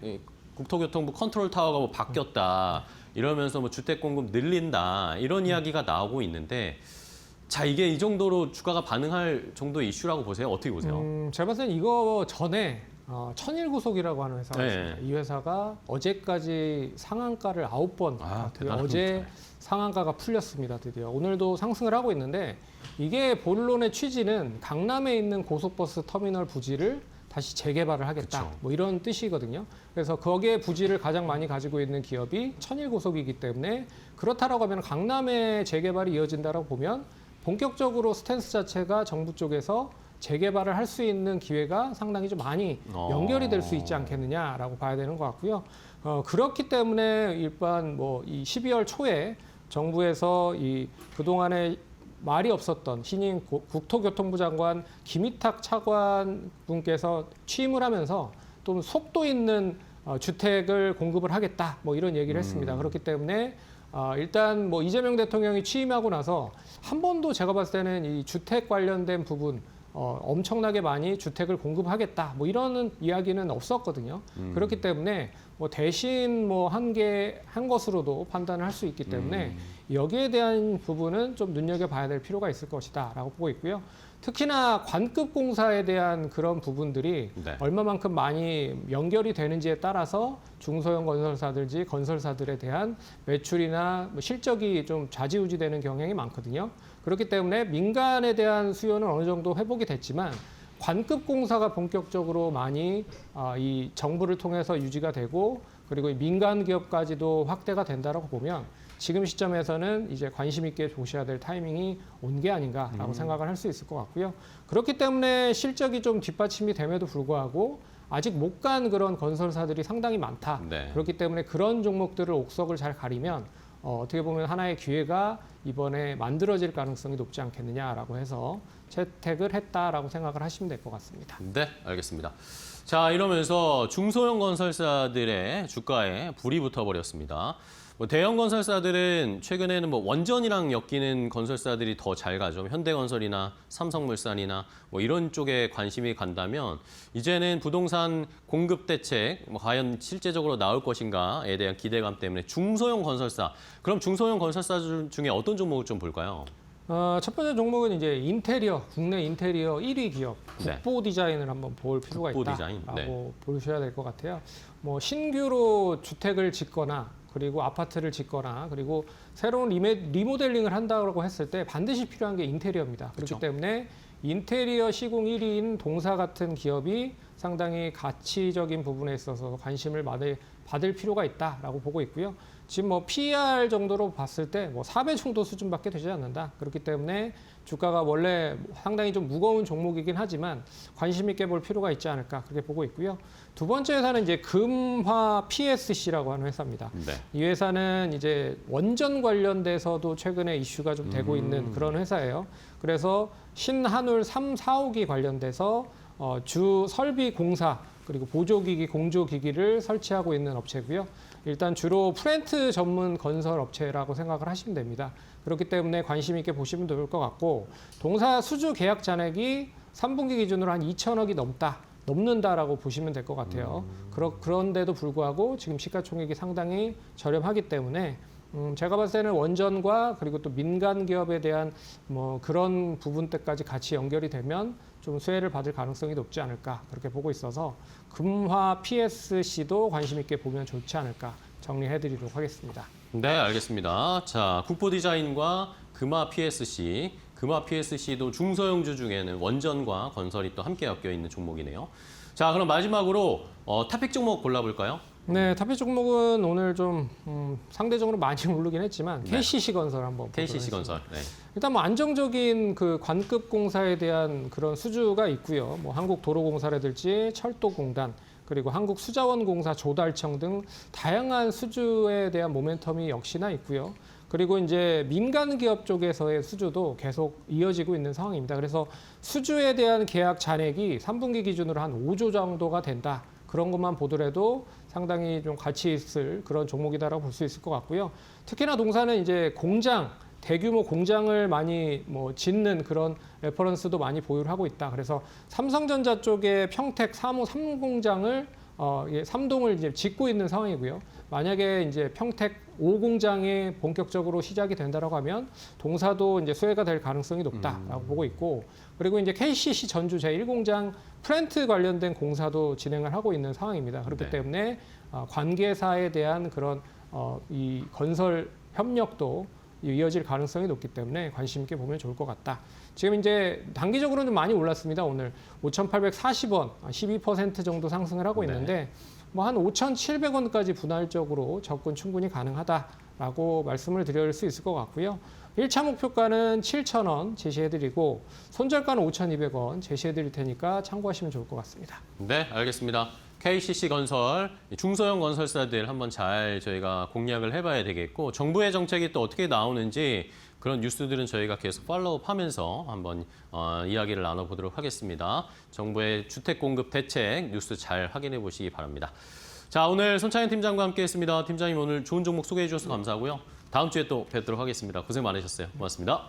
국토교통부 컨트롤 타워가 뭐 바뀌었다 이러면서 뭐 주택 공급 늘린다 이런 이야기가 나오고 있는데 자, 이게 이 정도로 주가가 반응할 정도의 이슈라고 보세요? 어떻게 보세요? 제가 봤을 땐 이거 전에 천일구속이라고 하는 회사가 네. 있습니다. 이 회사가 어제까지 상한가를 9번 대단합니다. 어제 상한가가 풀렸습니다. 드디어 오늘도 상승을 하고 있는데 이게 본론의 취지는 강남에 있는 고속버스 터미널 부지를 다시 재개발을 하겠다. 그쵸. 뭐 이런 뜻이거든요. 그래서 거기에 부지를 가장 많이 가지고 있는 기업이 천일고속이기 때문에 그렇다라고 하면 강남의 재개발이 이어진다라고 보면 본격적으로 스탠스 자체가 정부 쪽에서 재개발을 할 수 있는 기회가 상당히 좀 많이 연결이 될 수 있지 않겠느냐라고 봐야 되는 것 같고요. 그렇기 때문에 일반 뭐 이 12월 초에 정부에서 이 그동안에 말이 없었던 신임 국토교통부 장관 김희탁 차관분께서 취임을 하면서 또 속도 있는 주택을 공급을 하겠다 뭐 이런 얘기를 했습니다. 그렇기 때문에 일단 뭐 이재명 대통령이 취임하고 나서 한 번도 제가 봤을 때는 이 주택 관련된 부분 엄청나게 많이 주택을 공급하겠다 뭐 이런 이야기는 없었거든요. 그렇기 때문에 뭐 대신 뭐 한 것으로도 판단을 할 수 있기 때문에 여기에 대한 부분은 좀 눈여겨봐야 될 필요가 있을 것이다라고 보고 있고요. 특히나 관급 공사에 대한 그런 부분들이 네. 얼마만큼 많이 연결이 되는지에 따라서 중소형 건설사들에 대한 매출이나 뭐 실적이 좀 좌지우지되는 경향이 많거든요. 그렇기 때문에 민간에 대한 수요는 어느 정도 회복이 됐지만 관급 공사가 본격적으로 많이 이 정부를 통해서 유지가 되고 그리고 민간 기업까지도 확대가 된다라고 보면 지금 시점에서는 이제 관심 있게 보셔야 될 타이밍이 온 게 아닌가라고 생각을 할 수 있을 것 같고요. 그렇기 때문에 실적이 좀 뒷받침이 됨에도 불구하고 아직 못 간 그런 건설사들이 상당히 많다. 네. 그렇기 때문에 그런 종목들을 옥석을 잘 가리면 어떻게 보면 하나의 기회가 이번에 만들어질 가능성이 높지 않겠느냐라고 해서 채택을 했다라고 생각을 하시면 될 것 같습니다. 네, 알겠습니다. 자, 이러면서 중소형 건설사들의 주가에 불이 붙어버렸습니다. 대형 건설사들은 최근에는 원전이랑 엮이는 건설사들이 더 잘 가죠. 현대건설이나 삼성물산이나 이런 쪽에 관심이 간다면 이제는 부동산 공급 대책 과연 실제적으로 나올 것인가에 대한 기대감 때문에 중소형 건설사, 그럼 중소형 건설사 중에 어떤 종목을 좀 볼까요? 첫 번째 종목은 이제 인테리어, 국내 인테리어 1위 기업 네. 국보 디자인을 한번 볼 필요가 국보 디자인, 있다라고 네. 보셔야 될 것 같아요. 신규로 주택을 짓거나 그리고 아파트를 짓거나 그리고 새로운 리모델링을 한다고 했을 때 반드시 필요한 게 인테리어입니다. 그렇기 그렇죠. 때문에 인테리어 시공 1위인 동사 같은 기업이 상당히 가치적인 부분에 있어서 관심을 받을 필요가 있다라고 보고 있고요. 지금 PER 정도로 봤을 때 4배 정도 수준밖에 되지 않는다. 그렇기 때문에 주가가 원래 상당히 좀 무거운 종목이긴 하지만 관심 있게 볼 필요가 있지 않을까 그렇게 보고 있고요. 두 번째 회사는 이제 금화 PSC라고 하는 회사입니다. 네. 이 회사는 이제 원전 관련돼서도 최근에 이슈가 좀 되고 있는 그런 회사예요. 그래서 신한울 3, 4호기 관련돼서 주 설비 공사 그리고 보조기기, 공조기기를 설치하고 있는 업체고요. 일단 주로 프렌트 전문 건설 업체라고 생각을 하시면 됩니다. 그렇기 때문에 관심 있게 보시면 좋을 것 같고 동사 수주 계약 잔액이 3분기 기준으로 한 2천억이 넘는다라고 보시면 될 것 같아요. 그런데도 불구하고 지금 시가총액이 상당히 저렴하기 때문에 제가 봤을 때는 원전과 그리고 또 민간 기업에 대한 그런 부분 때까지 같이 연결이 되면 좀 수혜를 받을 가능성이 높지 않을까 그렇게 보고 있어서 금화 PSC도 관심 있게 보면 좋지 않을까 정리해드리도록 하겠습니다. 네, 알겠습니다. 자, 국보 디자인과 금화 PSC도 중소형주 중에는 원전과 건설이 또 함께 엮여 있는 종목이네요. 자, 그럼 마지막으로 탑픽 종목 골라볼까요? 네, 탑픽 종목은 오늘 좀 상대적으로 많이 오르긴 했지만 네. KCC 건설 한번 보도록 KCC 하겠습니다. 건설. 네. 일단 안정적인 그 관급 공사에 대한 그런 수주가 있고요. 한국도로공사라든지 철도공단 그리고 한국수자원공사 조달청 등 다양한 수주에 대한 모멘텀이 역시나 있고요. 그리고 이제 민간 기업 쪽에서의 수주도 계속 이어지고 있는 상황입니다. 그래서 수주에 대한 계약 잔액이 3분기 기준으로 한 5조 정도가 된다. 그런 것만 보더라도 상당히 좀 가치 있을 그런 종목이다라고 볼 수 있을 것 같고요. 특히나 동사는 이제 대규모 공장을 많이 짓는 그런 레퍼런스도 많이 보유를 하고 있다. 그래서 삼성전자 쪽에 평택 3호 3공장을 3동을 이제 짓고 있는 상황이고요. 만약에 이제 평택 5공장이 본격적으로 시작이 된다라고 하면 동사도 이제 수혜가 될 가능성이 높다라고 보고 있고, 그리고 이제 KCC 전주 제1공장 플랜트 관련된 공사도 진행을 하고 있는 상황입니다. 그렇기 네. 때문에 관계사에 대한 그런 이 건설 협력도 이어질 가능성이 높기 때문에 관심 있게 보면 좋을 것 같다. 지금 이제 단기적으로는 좀 많이 올랐습니다. 오늘 5,840원, 12% 정도 상승을 하고 있는데 한 5,700원까지 분할적으로 접근 충분히 가능하다라고 말씀을 드릴 수 있을 것 같고요. 1차 목표가는 7,000원 제시해드리고 손절가는 5,200원 제시해드릴 테니까 참고하시면 좋을 것 같습니다. 네, 알겠습니다. KCC 건설, 중소형 건설사들 한번 잘 저희가 공략을 해봐야 되겠고, 정부의 정책이 또 어떻게 나오는지 그런 뉴스들은 저희가 계속 팔로우하면서 한번 이야기를 나눠보도록 하겠습니다. 정부의 주택 공급 대책 뉴스 잘 확인해 보시기 바랍니다. 자, 오늘 손창현 팀장과 함께했습니다. 팀장님 오늘 좋은 종목 소개해 주셔서 감사하고요. 다음 주에 또 뵙도록 하겠습니다. 고생 많으셨어요. 고맙습니다.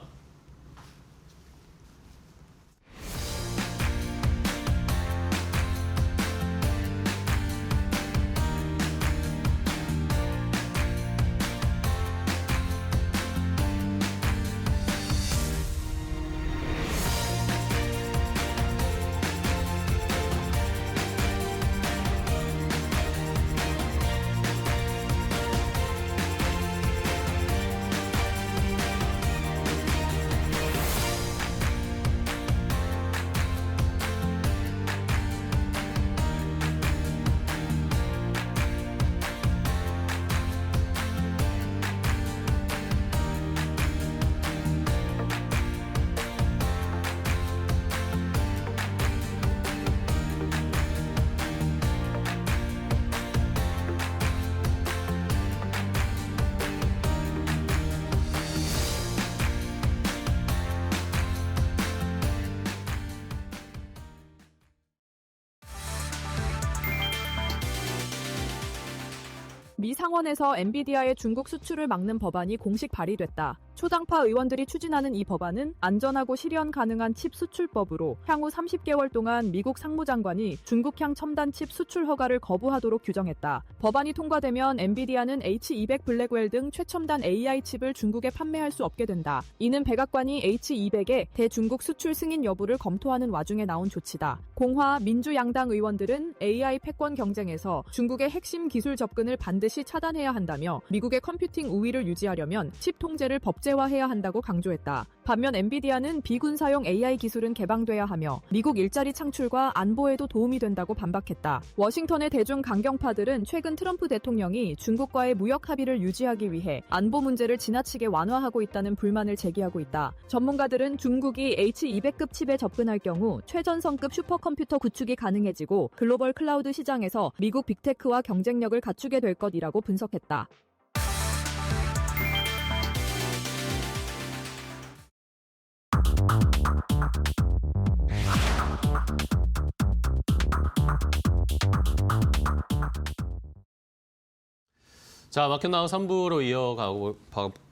미 상원에서 엔비디아의 중국 수출을 막는 법안이 공식 발의됐다. 초당파 의원들이 추진하는 이 법안은 안전하고 실현 가능한 칩 수출법으로 향후 30개월 동안 미국 상무장관이 중국향 첨단 칩 수출 허가를 거부하도록 규정했다. 법안이 통과되면 엔비디아는 H200 블랙웰 등 최첨단 AI 칩을 중국에 판매할 수 없게 된다. 이는 백악관이 H200의 대중국 수출 승인 여부를 검토하는 와중에 나온 조치다. 공화, 민주 양당 의원들은 AI 패권 경쟁에서 중국의 핵심 기술 접근을 반드시 차단해야 한다며 미국의 컴퓨팅 우위를 유지하려면 칩 통제를 법제화해야 한다고 강조했다. 반면 엔비디아는 비군사용 AI 기술은 개방돼야 하며 미국 일자리 창출과 안보에도 도움이 된다고 반박했다. 워싱턴의 대중 강경파들은 최근 트럼프 대통령이 중국과의 무역 합의를 유지하기 위해 안보 문제를 지나치게 완화하고 있다는 불만을 제기하고 있다. 전문가들은 중국이 H200급 칩에 접근할 경우 최전성급 슈퍼컴퓨터 구축이 가능해지고 글로벌 클라우드 시장에서 미국 빅테크와 경쟁력을 갖추게 될 것이라고 분석했다. 자, 마켓나우 3부로 이어가고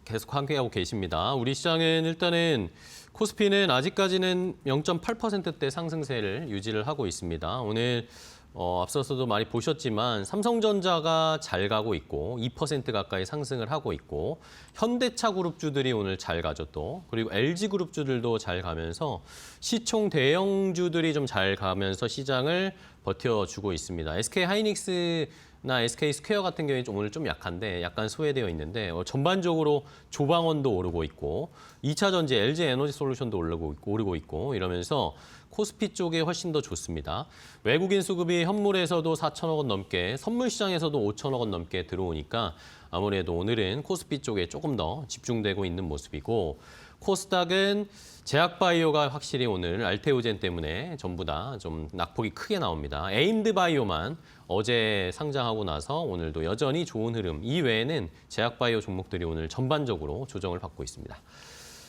계속 함께하고 계십니다. 우리 시장은 일단은 코스피는 아직까지는 0.8%대 상승세를 유지를 하고 있습니다. 오늘 앞서서도 많이 보셨지만 삼성전자가 잘 가고 있고 2% 가까이 상승을 하고 있고 현대차 그룹주들이 오늘 잘 가죠 또. 그리고 LG 그룹주들도 잘 가면서 시총 대형주들이 좀 잘 가면서 시장을 버텨주고 있습니다. SK 하이닉스나 SK 스퀘어 같은 경우에 오늘 좀 약한데 약간 소외되어 있는데 전반적으로 조방원도 오르고 있고 2차 전지 LG 에너지 솔루션도 오르고 있고 이러면서 코스피 쪽에 훨씬 더 좋습니다. 외국인 수급이 현물에서도 4천억 원 넘게, 선물 시장에서도 5천억 원 넘게 들어오니까 아무래도 오늘은 코스피 쪽에 조금 더 집중되고 있는 모습이고 코스닥은 제약바이오가 확실히 오늘 알테오젠 때문에 전부 다 좀 낙폭이 크게 나옵니다. 에임드바이오만 어제 상장하고 나서 오늘도 여전히 좋은 흐름. 이 외에는 제약바이오 종목들이 오늘 전반적으로 조정을 받고 있습니다.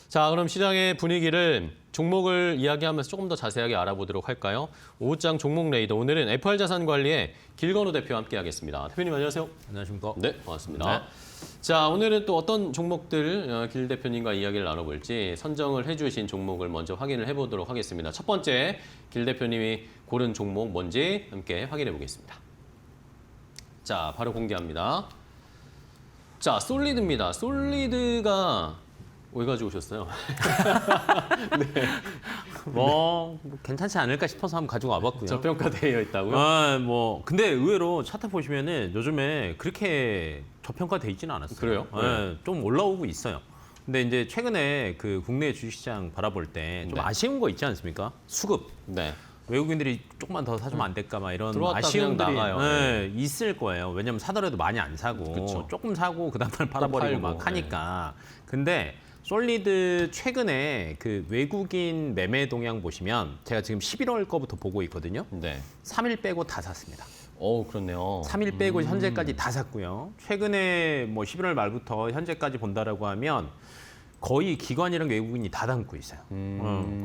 자, 그럼 시장의 분위기를 종목을 이야기하면서 조금 더 자세하게 알아보도록 할까요? 오후장 종목 레이더. 오늘은 FR자산관리의 길건우 대표와 함께하겠습니다. 대표님 안녕하세요. 안녕하십니까. 네, 반갑습니다. 네. 자, 오늘은 또 어떤 종목들 길 대표님과 이야기를 나눠볼지 선정을 해주신 종목을 먼저 확인을 해보도록 하겠습니다. 첫 번째, 길 대표님이 고른 종목 뭔지 함께 확인해 보겠습니다. 자, 바로 공개합니다. 자, 솔리드입니다. 솔리드가 왜 가져오셨어요? 네. 뭐 괜찮지 않을까 싶어서 한번 가지고 와봤고요. 저평가되어 있다고요? 근데 의외로 차트 보시면은 요즘에 그렇게 저평가돼 있지는 않았어요. 그래요? 네. 좀 올라오고 있어요. 근데 이제 최근에 그 국내 주식시장 바라볼 때 좀 네. 아쉬운 거 있지 않습니까? 수급. 네. 외국인들이 조금만 더 사주면 안 될까 막 이런 들어왔다 아쉬움들이 그냥 나가요. 있을 거예요. 왜냐면 사더라도 많이 안 사고 그쵸. 조금 사고 그 다음날 팔아버리고 팔고, 막 하니까. 근데 솔리드 최근에 그 외국인 매매 동향 보시면 제가 지금 11월 거부터 보고 있거든요. 네. 3일 빼고 다 샀습니다. 그렇네요. 3일 빼고 현재까지 다 샀고요. 최근에 뭐 11월 말부터 현재까지 본다라고 하면 거의 기관이랑 외국인이 다 담고 있어요.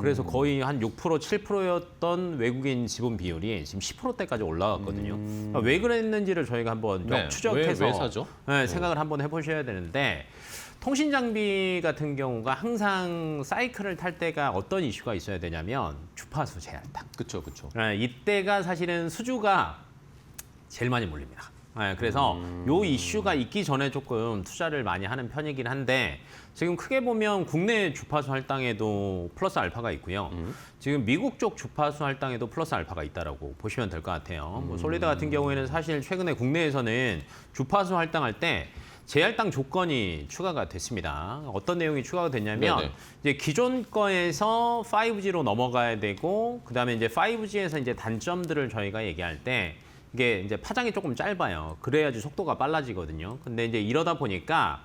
그래서 거의 한 6%, 7%였던 외국인 지분 비율이 지금 10%대까지 올라갔거든요. 그러니까 왜 그랬는지를 저희가 한번 네. 추적해서 왜 사죠? 생각을 한번 해보셔야 되는데 통신 장비 같은 경우가 항상 사이클을 탈 때가 어떤 이슈가 있어야 되냐면 주파수 제한당. 그렇죠. 이때가 사실은 수주가 제일 많이 몰립니다. 그래서 요 이슈가 있기 전에 조금 투자를 많이 하는 편이긴 한데 지금 크게 보면 국내 주파수 할당에도 플러스 알파가 있고요. 지금 미국 쪽 주파수 할당에도 플러스 알파가 있다라고 보시면 될 것 같아요. 뭐 솔리드 같은 경우에는 사실 최근에 국내에서는 주파수 할당할 때 재할당 조건이 추가가 됐습니다. 어떤 내용이 추가가 됐냐면 네네. 이제 기존 거에서 5G로 넘어가야 되고 그다음에 이제 5G에서 이제 단점들을 저희가 얘기할 때 이게 이제 파장이 조금 짧아요. 그래야지 속도가 빨라지거든요. 근데 이제 이러다 보니까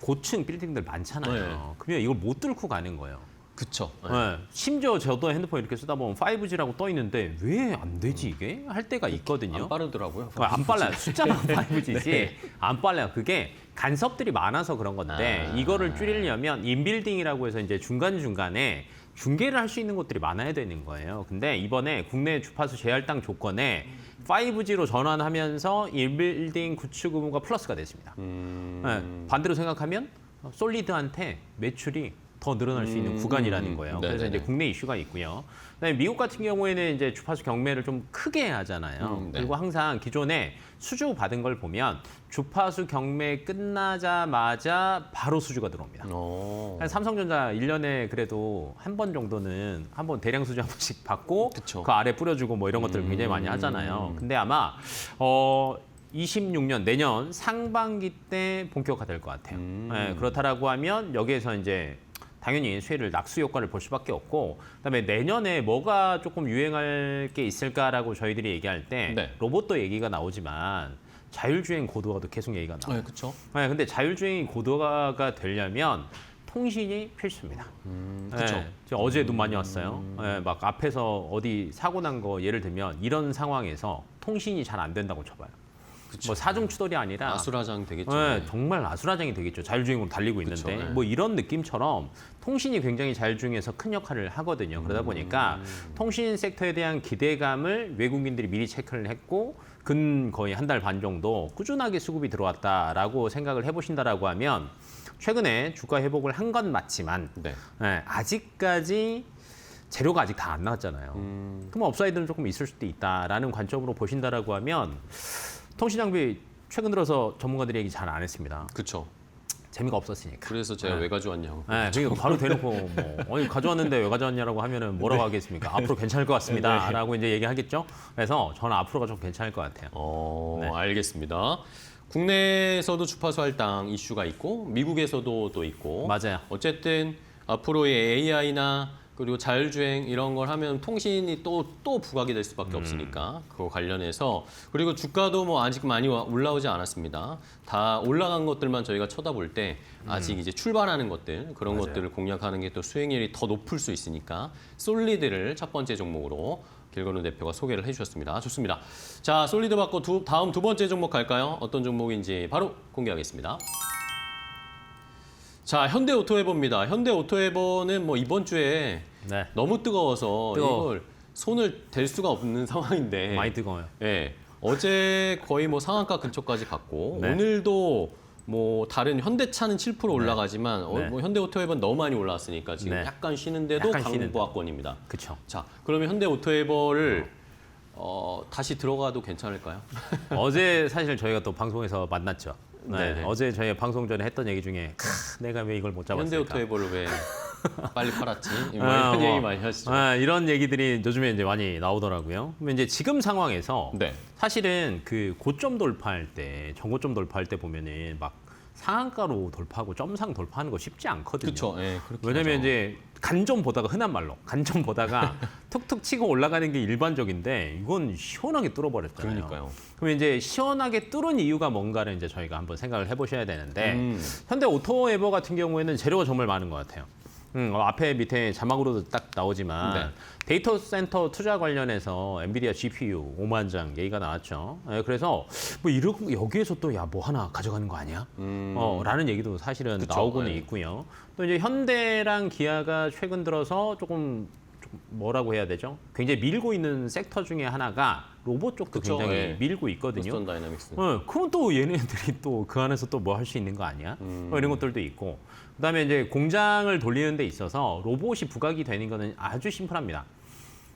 고층 빌딩들 많잖아요. 네. 그러면 이걸 못 뚫고 가는 거예요. 그쵸. 네. 심지어 저도 핸드폰 이렇게 쓰다 보면 5G라고 떠 있는데 왜 안 되지 이게? 할 때가 있거든요. 안 빠르더라고요. 안 빨라요. 숫자만 5G지 안 빨라요. 그게 간섭들이 많아서 그런 건데 이거를 줄이려면 인빌딩이라고 해서 이제 중간중간에 중계를 할 수 있는 곳들이 많아야 되는 거예요. 근데 이번에 국내 주파수 재할당 조건에 5G로 전환하면서 인빌딩 구축 의무가 플러스가 됐습니다. 네, 반대로 생각하면 솔리드한테 매출이 더 늘어날 수 있는 구간이라는 거예요. 그래서 이제 국내 이슈가 있고요. 그다음에 미국 같은 경우에는 이제 주파수 경매를 좀 크게 하잖아요. 네. 그리고 항상 기존에 수주 받은 걸 보면 주파수 경매 끝나자마자 바로 수주가 들어옵니다. 삼성전자 1년에 그래도 한 번 정도는 한 번 대량 수주 한 번씩 받고 그쵸. 그 아래 뿌려주고 뭐 이런 것들을 굉장히 많이 하잖아요. 근데 아마 26년 내년 상반기 때 본격화될 것 같아요. 네, 그렇다라고 하면 여기에서 이제 당연히 수혜를 낙수 효과를 볼 수밖에 없고 그다음에 내년에 뭐가 조금 유행할 게 있을까라고 저희들이 얘기할 때 네. 로봇도 얘기가 나오지만 자율주행 고도화도 계속 얘기가 나와요. 네, 그렇죠. 네, 근데 자율주행이 고도화가 되려면 통신이 필수입니다. 그쵸. 네, 저 어제 눈 많이 왔어요. 네, 막 앞에서 어디 사고 난 거 예를 들면 이런 상황에서 통신이 잘 안 된다고 쳐봐요. 뭐 사중추돌이 아니라 아수라장 되겠죠. 네, 정말 아수라장이 되겠죠. 자율주행으로 달리고 있는데 그쵸, 네. 뭐 이런 느낌처럼 통신이 굉장히 자율주행에서 큰 역할을 하거든요. 그러다 보니까 통신 섹터에 대한 기대감을 외국인들이 미리 체크를 했고 거의 한 달 반 정도 꾸준하게 수급이 들어왔다라고 생각을 해보신다라고 하면 최근에 주가 회복을 한 건 맞지만 네. 네, 아직까지 재료가 아직 다 안 나왔잖아요. 그럼 업사이드는 조금 있을 수도 있다라는 관점으로 보신다라고 하면 통신 장비 최근 들어서 전문가들이 얘기 잘 안 했습니다. 그렇죠. 재미가 없었으니까. 그래서 제가 왜 가져왔냐고. 네, 그러니까 바로 대놓고 뭐 가져왔는데 왜 가져왔냐라고 하면은 뭐라고 하겠습니까? 앞으로 괜찮을 것 같습니다라고 이제 얘기하겠죠. 그래서 저는 앞으로가 좀 괜찮을 것 같아요. 네. 알겠습니다. 국내에서도 주파수 할당 이슈가 있고 미국에서도 또 있고 맞아요. 어쨌든 앞으로의 AI나 그리고 자율주행 이런 걸 하면 통신이 또 부각이 될 수밖에 없으니까 그거 관련해서 그리고 주가도 뭐 아직 많이 올라오지 않았습니다. 다 올라간 것들만 저희가 쳐다볼 때 아직 이제 출발하는 것들 그런 것들을 공략하는 게 또 수익률이 더 높을 수 있으니까 솔리드를 첫 번째 종목으로 길건우 대표가 소개를 해주셨습니다. 좋습니다. 자, 솔리드 받고 다음 두 번째 종목 갈까요? 어떤 종목인지 바로 공개하겠습니다. 자, 현대오토에버입니다. 현대오토에버는 뭐 이번 주에 네. 너무 뜨거워서 뜨거워. 이걸 손을 댈 수가 없는 상황인데. 많이 뜨거워요. 예. 어제 거의 뭐 상한가 근처까지 갔고 네. 오늘도 뭐 다른 현대차는 7% 올라가지만 네. 뭐 현대오토에버는 너무 많이 올라왔으니까 지금 네. 약간 쉬는데도 약간 쉬는데. 강보합권입니다. 그렇죠. 자, 그러면 현대오토에버를 다시 들어가도 괜찮을까요? 어제 사실 저희가 또 방송에서 만났죠. 네. 네네. 어제 저희 방송 전에 했던 얘기 중에 내가 왜 이걸 못 잡았을까? 현대오토에버를 왜 빨리 팔았지? 뭐 이런 얘기 많이 하시죠. 이런 얘기들이 요즘에 이제 많이 나오더라고요. 그러면 이제 지금 상황에서 네. 사실은 그 고점 돌파할 때, 정고점 돌파할 때 보면은 막 상한가로 돌파하고 점상 돌파하는 거 쉽지 않거든요. 그렇죠. 예, 그렇게 왜냐면 하죠. 이제 간점 보다가 흔한 말로 간점 보다가 툭툭 치고 올라가는 게 일반적인데 이건 시원하게 뚫어버렸잖아요. 그러니까요. 그럼 이제 시원하게 뚫은 이유가 뭔가를 이제 저희가 한번 생각을 해보셔야 되는데 현대 오토에버 같은 경우에는 재료가 정말 많은 것 같아요. 앞에 밑에 자막으로도 딱 나오지만 네. 데이터 센터 투자 관련해서 엔비디아 GPU 5만 장 얘기가 나왔죠. 그래서 뭐 여기에서 또 야 뭐 하나 가져가는 거 아니야? 라는 얘기도 사실은 그쵸, 나오고는 네. 있고요. 또 이제 현대랑 기아가 최근 들어서 조금 뭐라고 해야 되죠? 굉장히 밀고 있는 섹터 중에 하나가 로봇 쪽도 그쵸, 굉장히 예. 밀고 있거든요. 보스턴 다이나믹스. 그럼 또 얘네들이 또 그 안에서 또 뭐 할 수 있는 거 아니야? 뭐 이런 것들도 있고. 그다음에 이제 공장을 돌리는 데 있어서 로봇이 부각이 되는 거는 아주 심플합니다.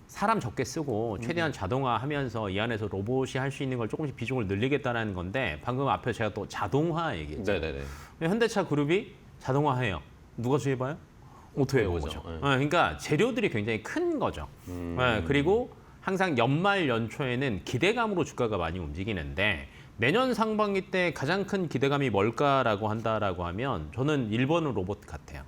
사람 적게 쓰고 최대한 자동화하면서 이 안에서 로봇이 할 수 있는 걸 조금씩 비중을 늘리겠다는 건데 방금 앞에 제가 또 자동화 얘기했죠. 네네네. 현대차 그룹이 자동화해요. 누가 수혜봐요? 오토에버죠. 오토에버죠. 네. 그러니까 재료들이 굉장히 큰 거죠. 그리고 항상 연말 연초에는 기대감으로 주가가 많이 움직이는데 내년 상반기 때 가장 큰 기대감이 뭘까라고 한다라고 하면 저는 1번은 로봇 같아요.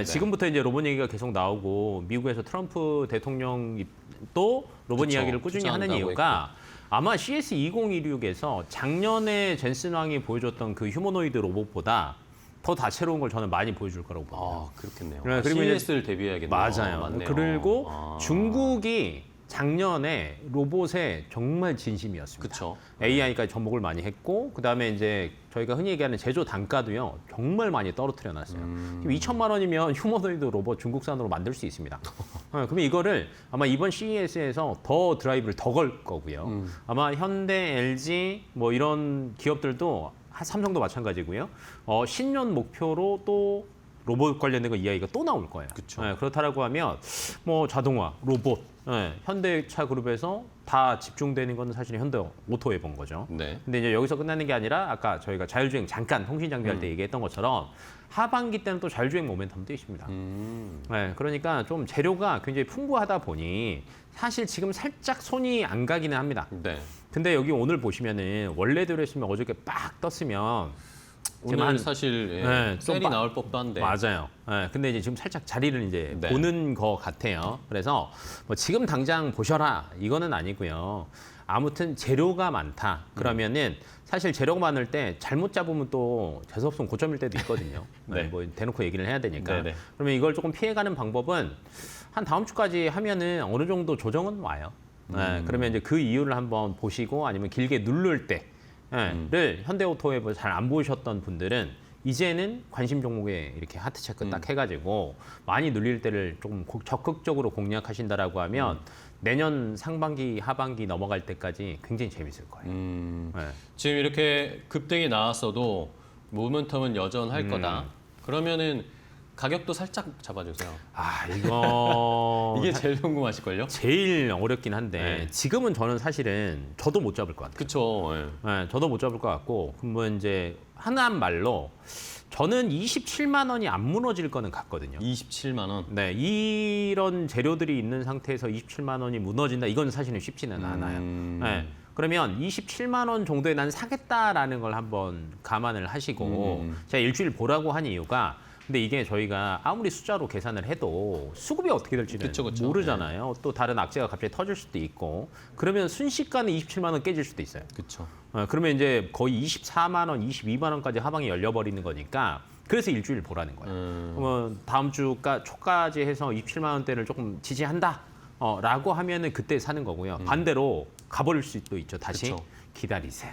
지금부터 이제 로봇 얘기가 계속 나오고 미국에서 트럼프 대통령 또 로봇 그쵸. 이야기를 꾸준히 하는 투자한다고 이유가 아마 CS2016에서 작년에 젠슨 왕이 보여줬던 그 휴머노이드 로봇보다 더 다채로운 걸 저는 많이 보여줄 거라고 봅니다. 그렇겠네요. 네, 그리고 이제 CES를 대비해야겠네요. 맞아요. 맞네요. 그리고 중국이 작년에 로봇에 정말 진심이었습니다. 그렇죠. AI까지 접목을 많이 했고 그다음에 이제 저희가 흔히 얘기하는 제조 단가도요. 정말 많이 떨어뜨려 놨어요. 지금 2천만 원이면 휴머노이드 로봇 중국산으로 만들 수 있습니다. 그러면 이거를 아마 이번 CES에서 더 드라이브를 더 걸 거고요. 아마 현대, LG 뭐 이런 기업들도 삼성도 마찬가지고요. 신년 목표로 또 로봇 관련된 거 이야기가 또 나올 거예요. 그쵸. 그렇다라고 하면 뭐 자동화, 로봇, 현대차 그룹에서 다 집중되는 건 사실 현대 오토웨버인 거죠. 네. 근데 이제 여기서 끝나는 게 아니라 아까 저희가 자율주행 잠깐 통신 장비할 때 얘기했던 것처럼 하반기 때는 또 자율주행 모멘텀도 있습니다. 그러니까 좀 재료가 굉장히 풍부하다 보니 사실 지금 살짝 손이 안 가기는 합니다. 네. 근데 여기 오늘 보시면은 원래대로 했으면 어저께 빡 떴으면 지금 오늘 한- 사실 좀 셀이 나올 법도 한데. 맞아요. 근데 이제 지금 살짝 자리를 이제 네. 보는 것 같아요. 그래서 뭐 지금 당장 보셔라 이거는 아니고요. 아무튼 재료가 많다. 그러면은 사실 재료가 많을 때 잘못 잡으면 또 재수없으면 고점일 때도 있거든요. 네. 뭐 대놓고 얘기를 해야 되니까. 네네. 그러면 이걸 조금 피해가는 방법은 한 다음 주까지 하면은 어느 정도 조정은 와요. 그러면 이제 그 이유를 한번 보시고 아니면 길게 누를 때를 현대오토웨버 잘 안 보셨던 분들은 이제는 관심 종목에 이렇게 하트 체크 딱 해가지고 많이 눌릴 때를 조금 적극적으로 공략하신다라고 하면 내년 상반기, 하반기 넘어갈 때까지 굉장히 재밌을 거예요. 네. 지금 이렇게 급등이 나왔어도 모멘텀은 여전할 거다. 그러면은 가격도 살짝 잡아주세요. 아 이거 이게 제일 궁금하실걸요? 제일 어렵긴 한데 네. 지금은 저는 사실은 저도 못 잡을 것 같아요. 그쵸. 예. 네, 저도 못 잡을 것 같고 그러면 이제 하나한 말로 저는 27만 원이 안 무너질 거는 같거든요. 27만 원. 네, 이런 재료들이 있는 상태에서 27만 원이 무너진다. 이건 사실은 쉽지는 않아요. 네, 그러면 27만 원 정도에 난 사겠다라는 걸 한번 감안을 하시고 제가 일주일 보라고 한 이유가 근데 이게 저희가 아무리 숫자로 계산을 해도 수급이 어떻게 될지는 그쵸. 모르잖아요. 또 다른 악재가 갑자기 터질 수도 있고 그러면 순식간에 27만 원 깨질 수도 있어요. 그쵸. 그러면 이제 거의 24만 원, 22만 원까지 하방이 열려버리는 거니까 그래서 일주일 보라는 거예요. 그러면 다음 주가 초까지 해서 27만 원대를 조금 지지한다. 라고 하면은 그때 사는 거고요. 반대로 가버릴 수도 있죠. 다시 그쵸. 기다리세요.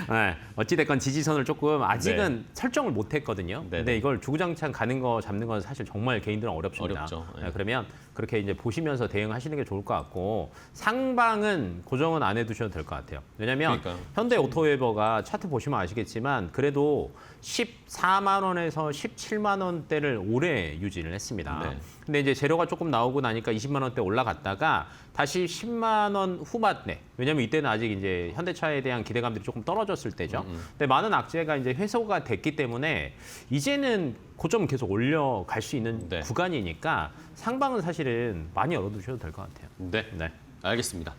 네, 어찌됐건 지지선을 조금 아직은 설정을 못했거든요. 네네. 근데 이걸 주구장창 가는 거 잡는 건 사실 정말 개인들은 어렵습니다. 어렵죠. 네. 그러면 그렇게 이제 보시면서 대응하시는 게 좋을 것 같고 상방은 고정은 안 해두셔도 될 것 같아요. 왜냐하면 그러니까요. 현대 오토웨버가 차트 보시면 아시겠지만 그래도 14만 원에서 17만 원대를 오래 유지를 했습니다. 네. 근데 이제 재료가 조금 나오고 나니까 20만 원대 올라갔다가 다시 10만 원 후반대. 왜냐면 이때는 아직 이제 현대차에 대한 기대감들이 조금 떨어졌을 때죠. 근데 많은 악재가 이제 해소가 됐기 때문에 이제는 고점 계속 올려갈 수 있는 네. 구간이니까 상방은 사실은 많이 열어두셔도 될 것 같아요. 네. 네. 알겠습니다.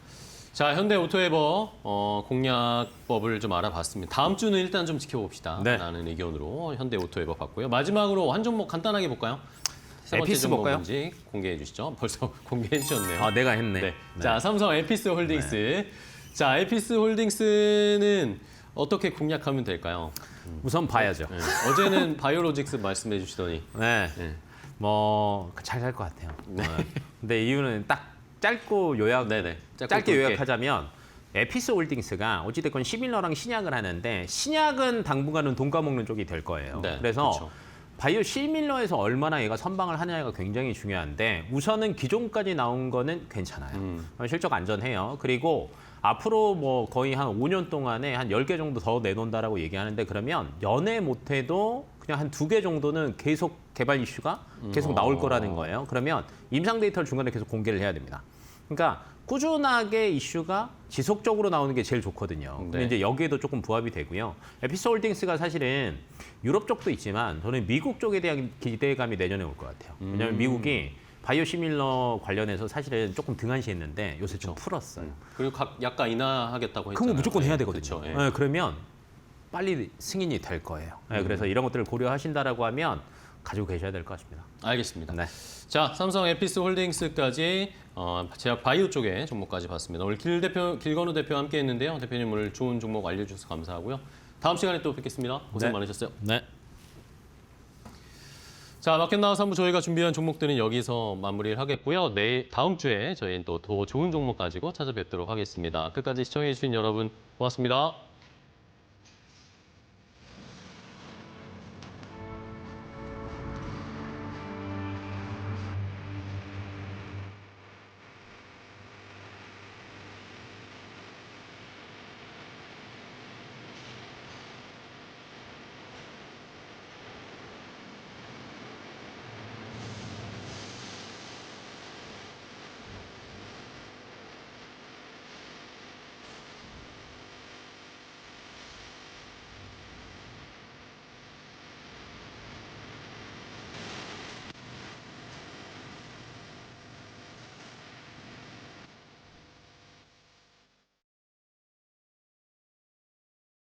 자, 현대 오토웨버 공략법을 좀 알아봤습니다. 다음 주는 일단 좀 지켜봅시다. 네. 라는 의견으로 현대 오토웨버 봤고요. 마지막으로 한 종목 간단하게 볼까요? 세 번째 에피스 종목 볼까요? 뭔지 공개해 주시죠. 벌써 공개해 주셨네요. 아, 내가 했네. 네. 자, 삼성 에피스 홀딩스. 자, 에피스 홀딩스는 어떻게 공략하면 될까요? 우선 봐야죠. 네. 어제는 바이오로직스 말씀해 주시더니 네. 네. 뭐 잘 살 것 같아요. 근데 이유는 딱 짧고 요약, 네네. 짧게 요약하자면 에피스 홀딩스가 어찌됐건 시밀러랑 신약을 하는데 신약은 당분간은 돈 까먹는 쪽이 될 거예요. 네, 그래서 그렇죠. 바이오 시밀러에서 얼마나 얘가 선방을 하냐가 굉장히 중요한데 우선은 기존까지 나온 거는 괜찮아요. 실적 안전해요. 그리고 앞으로 뭐 거의 한 5년 동안에 한 10개 정도 더 내놓는다라고 얘기하는데 그러면 연애 못해도 그냥 한 2개 정도는 계속 개발 이슈가 계속 나올 거라는 거예요. 그러면 임상 데이터를 중간에 계속 공개를 해야 됩니다. 그러니까 꾸준하게 이슈가 지속적으로 나오는 게 제일 좋거든요. 근데 네. 이제 여기에도 조금 부합이 되고요. 에피스 홀딩스가 사실은 유럽 쪽도 있지만 저는 미국 쪽에 대한 기대감이 내년에 올 것 같아요. 왜냐하면 미국이 바이오시밀러 관련해서 사실은 조금 등한시했는데 요새 좀 풀었어요. 그리고 각 약가 인하하겠다고 했잖아요. 그거 무조건 해야 네, 되거든요. 그렇죠. 예. 네, 그러면 빨리 승인이 될 거예요. 네, 그래서 이런 것들을 고려하신다라고 하면 가지고 계셔야 될 것 같습니다. 알겠습니다. 네. 자, 삼성 에피스 홀딩스까지 제약 바이오 쪽의 종목까지 봤습니다. 오늘 길건우 대표와 함께 했는데요. 대표님 오늘 좋은 종목 알려주셔서 감사하고요. 다음 시간에 또 뵙겠습니다. 고생 네. 많으셨어요. 네. 자, 마켓 나우 3부 저희가 준비한 종목들은 여기서 마무리를 하겠고요. 다음 주에 저희는 또 더 좋은 종목 가지고 찾아뵙도록 하겠습니다. 끝까지 시청해주신 여러분 고맙습니다.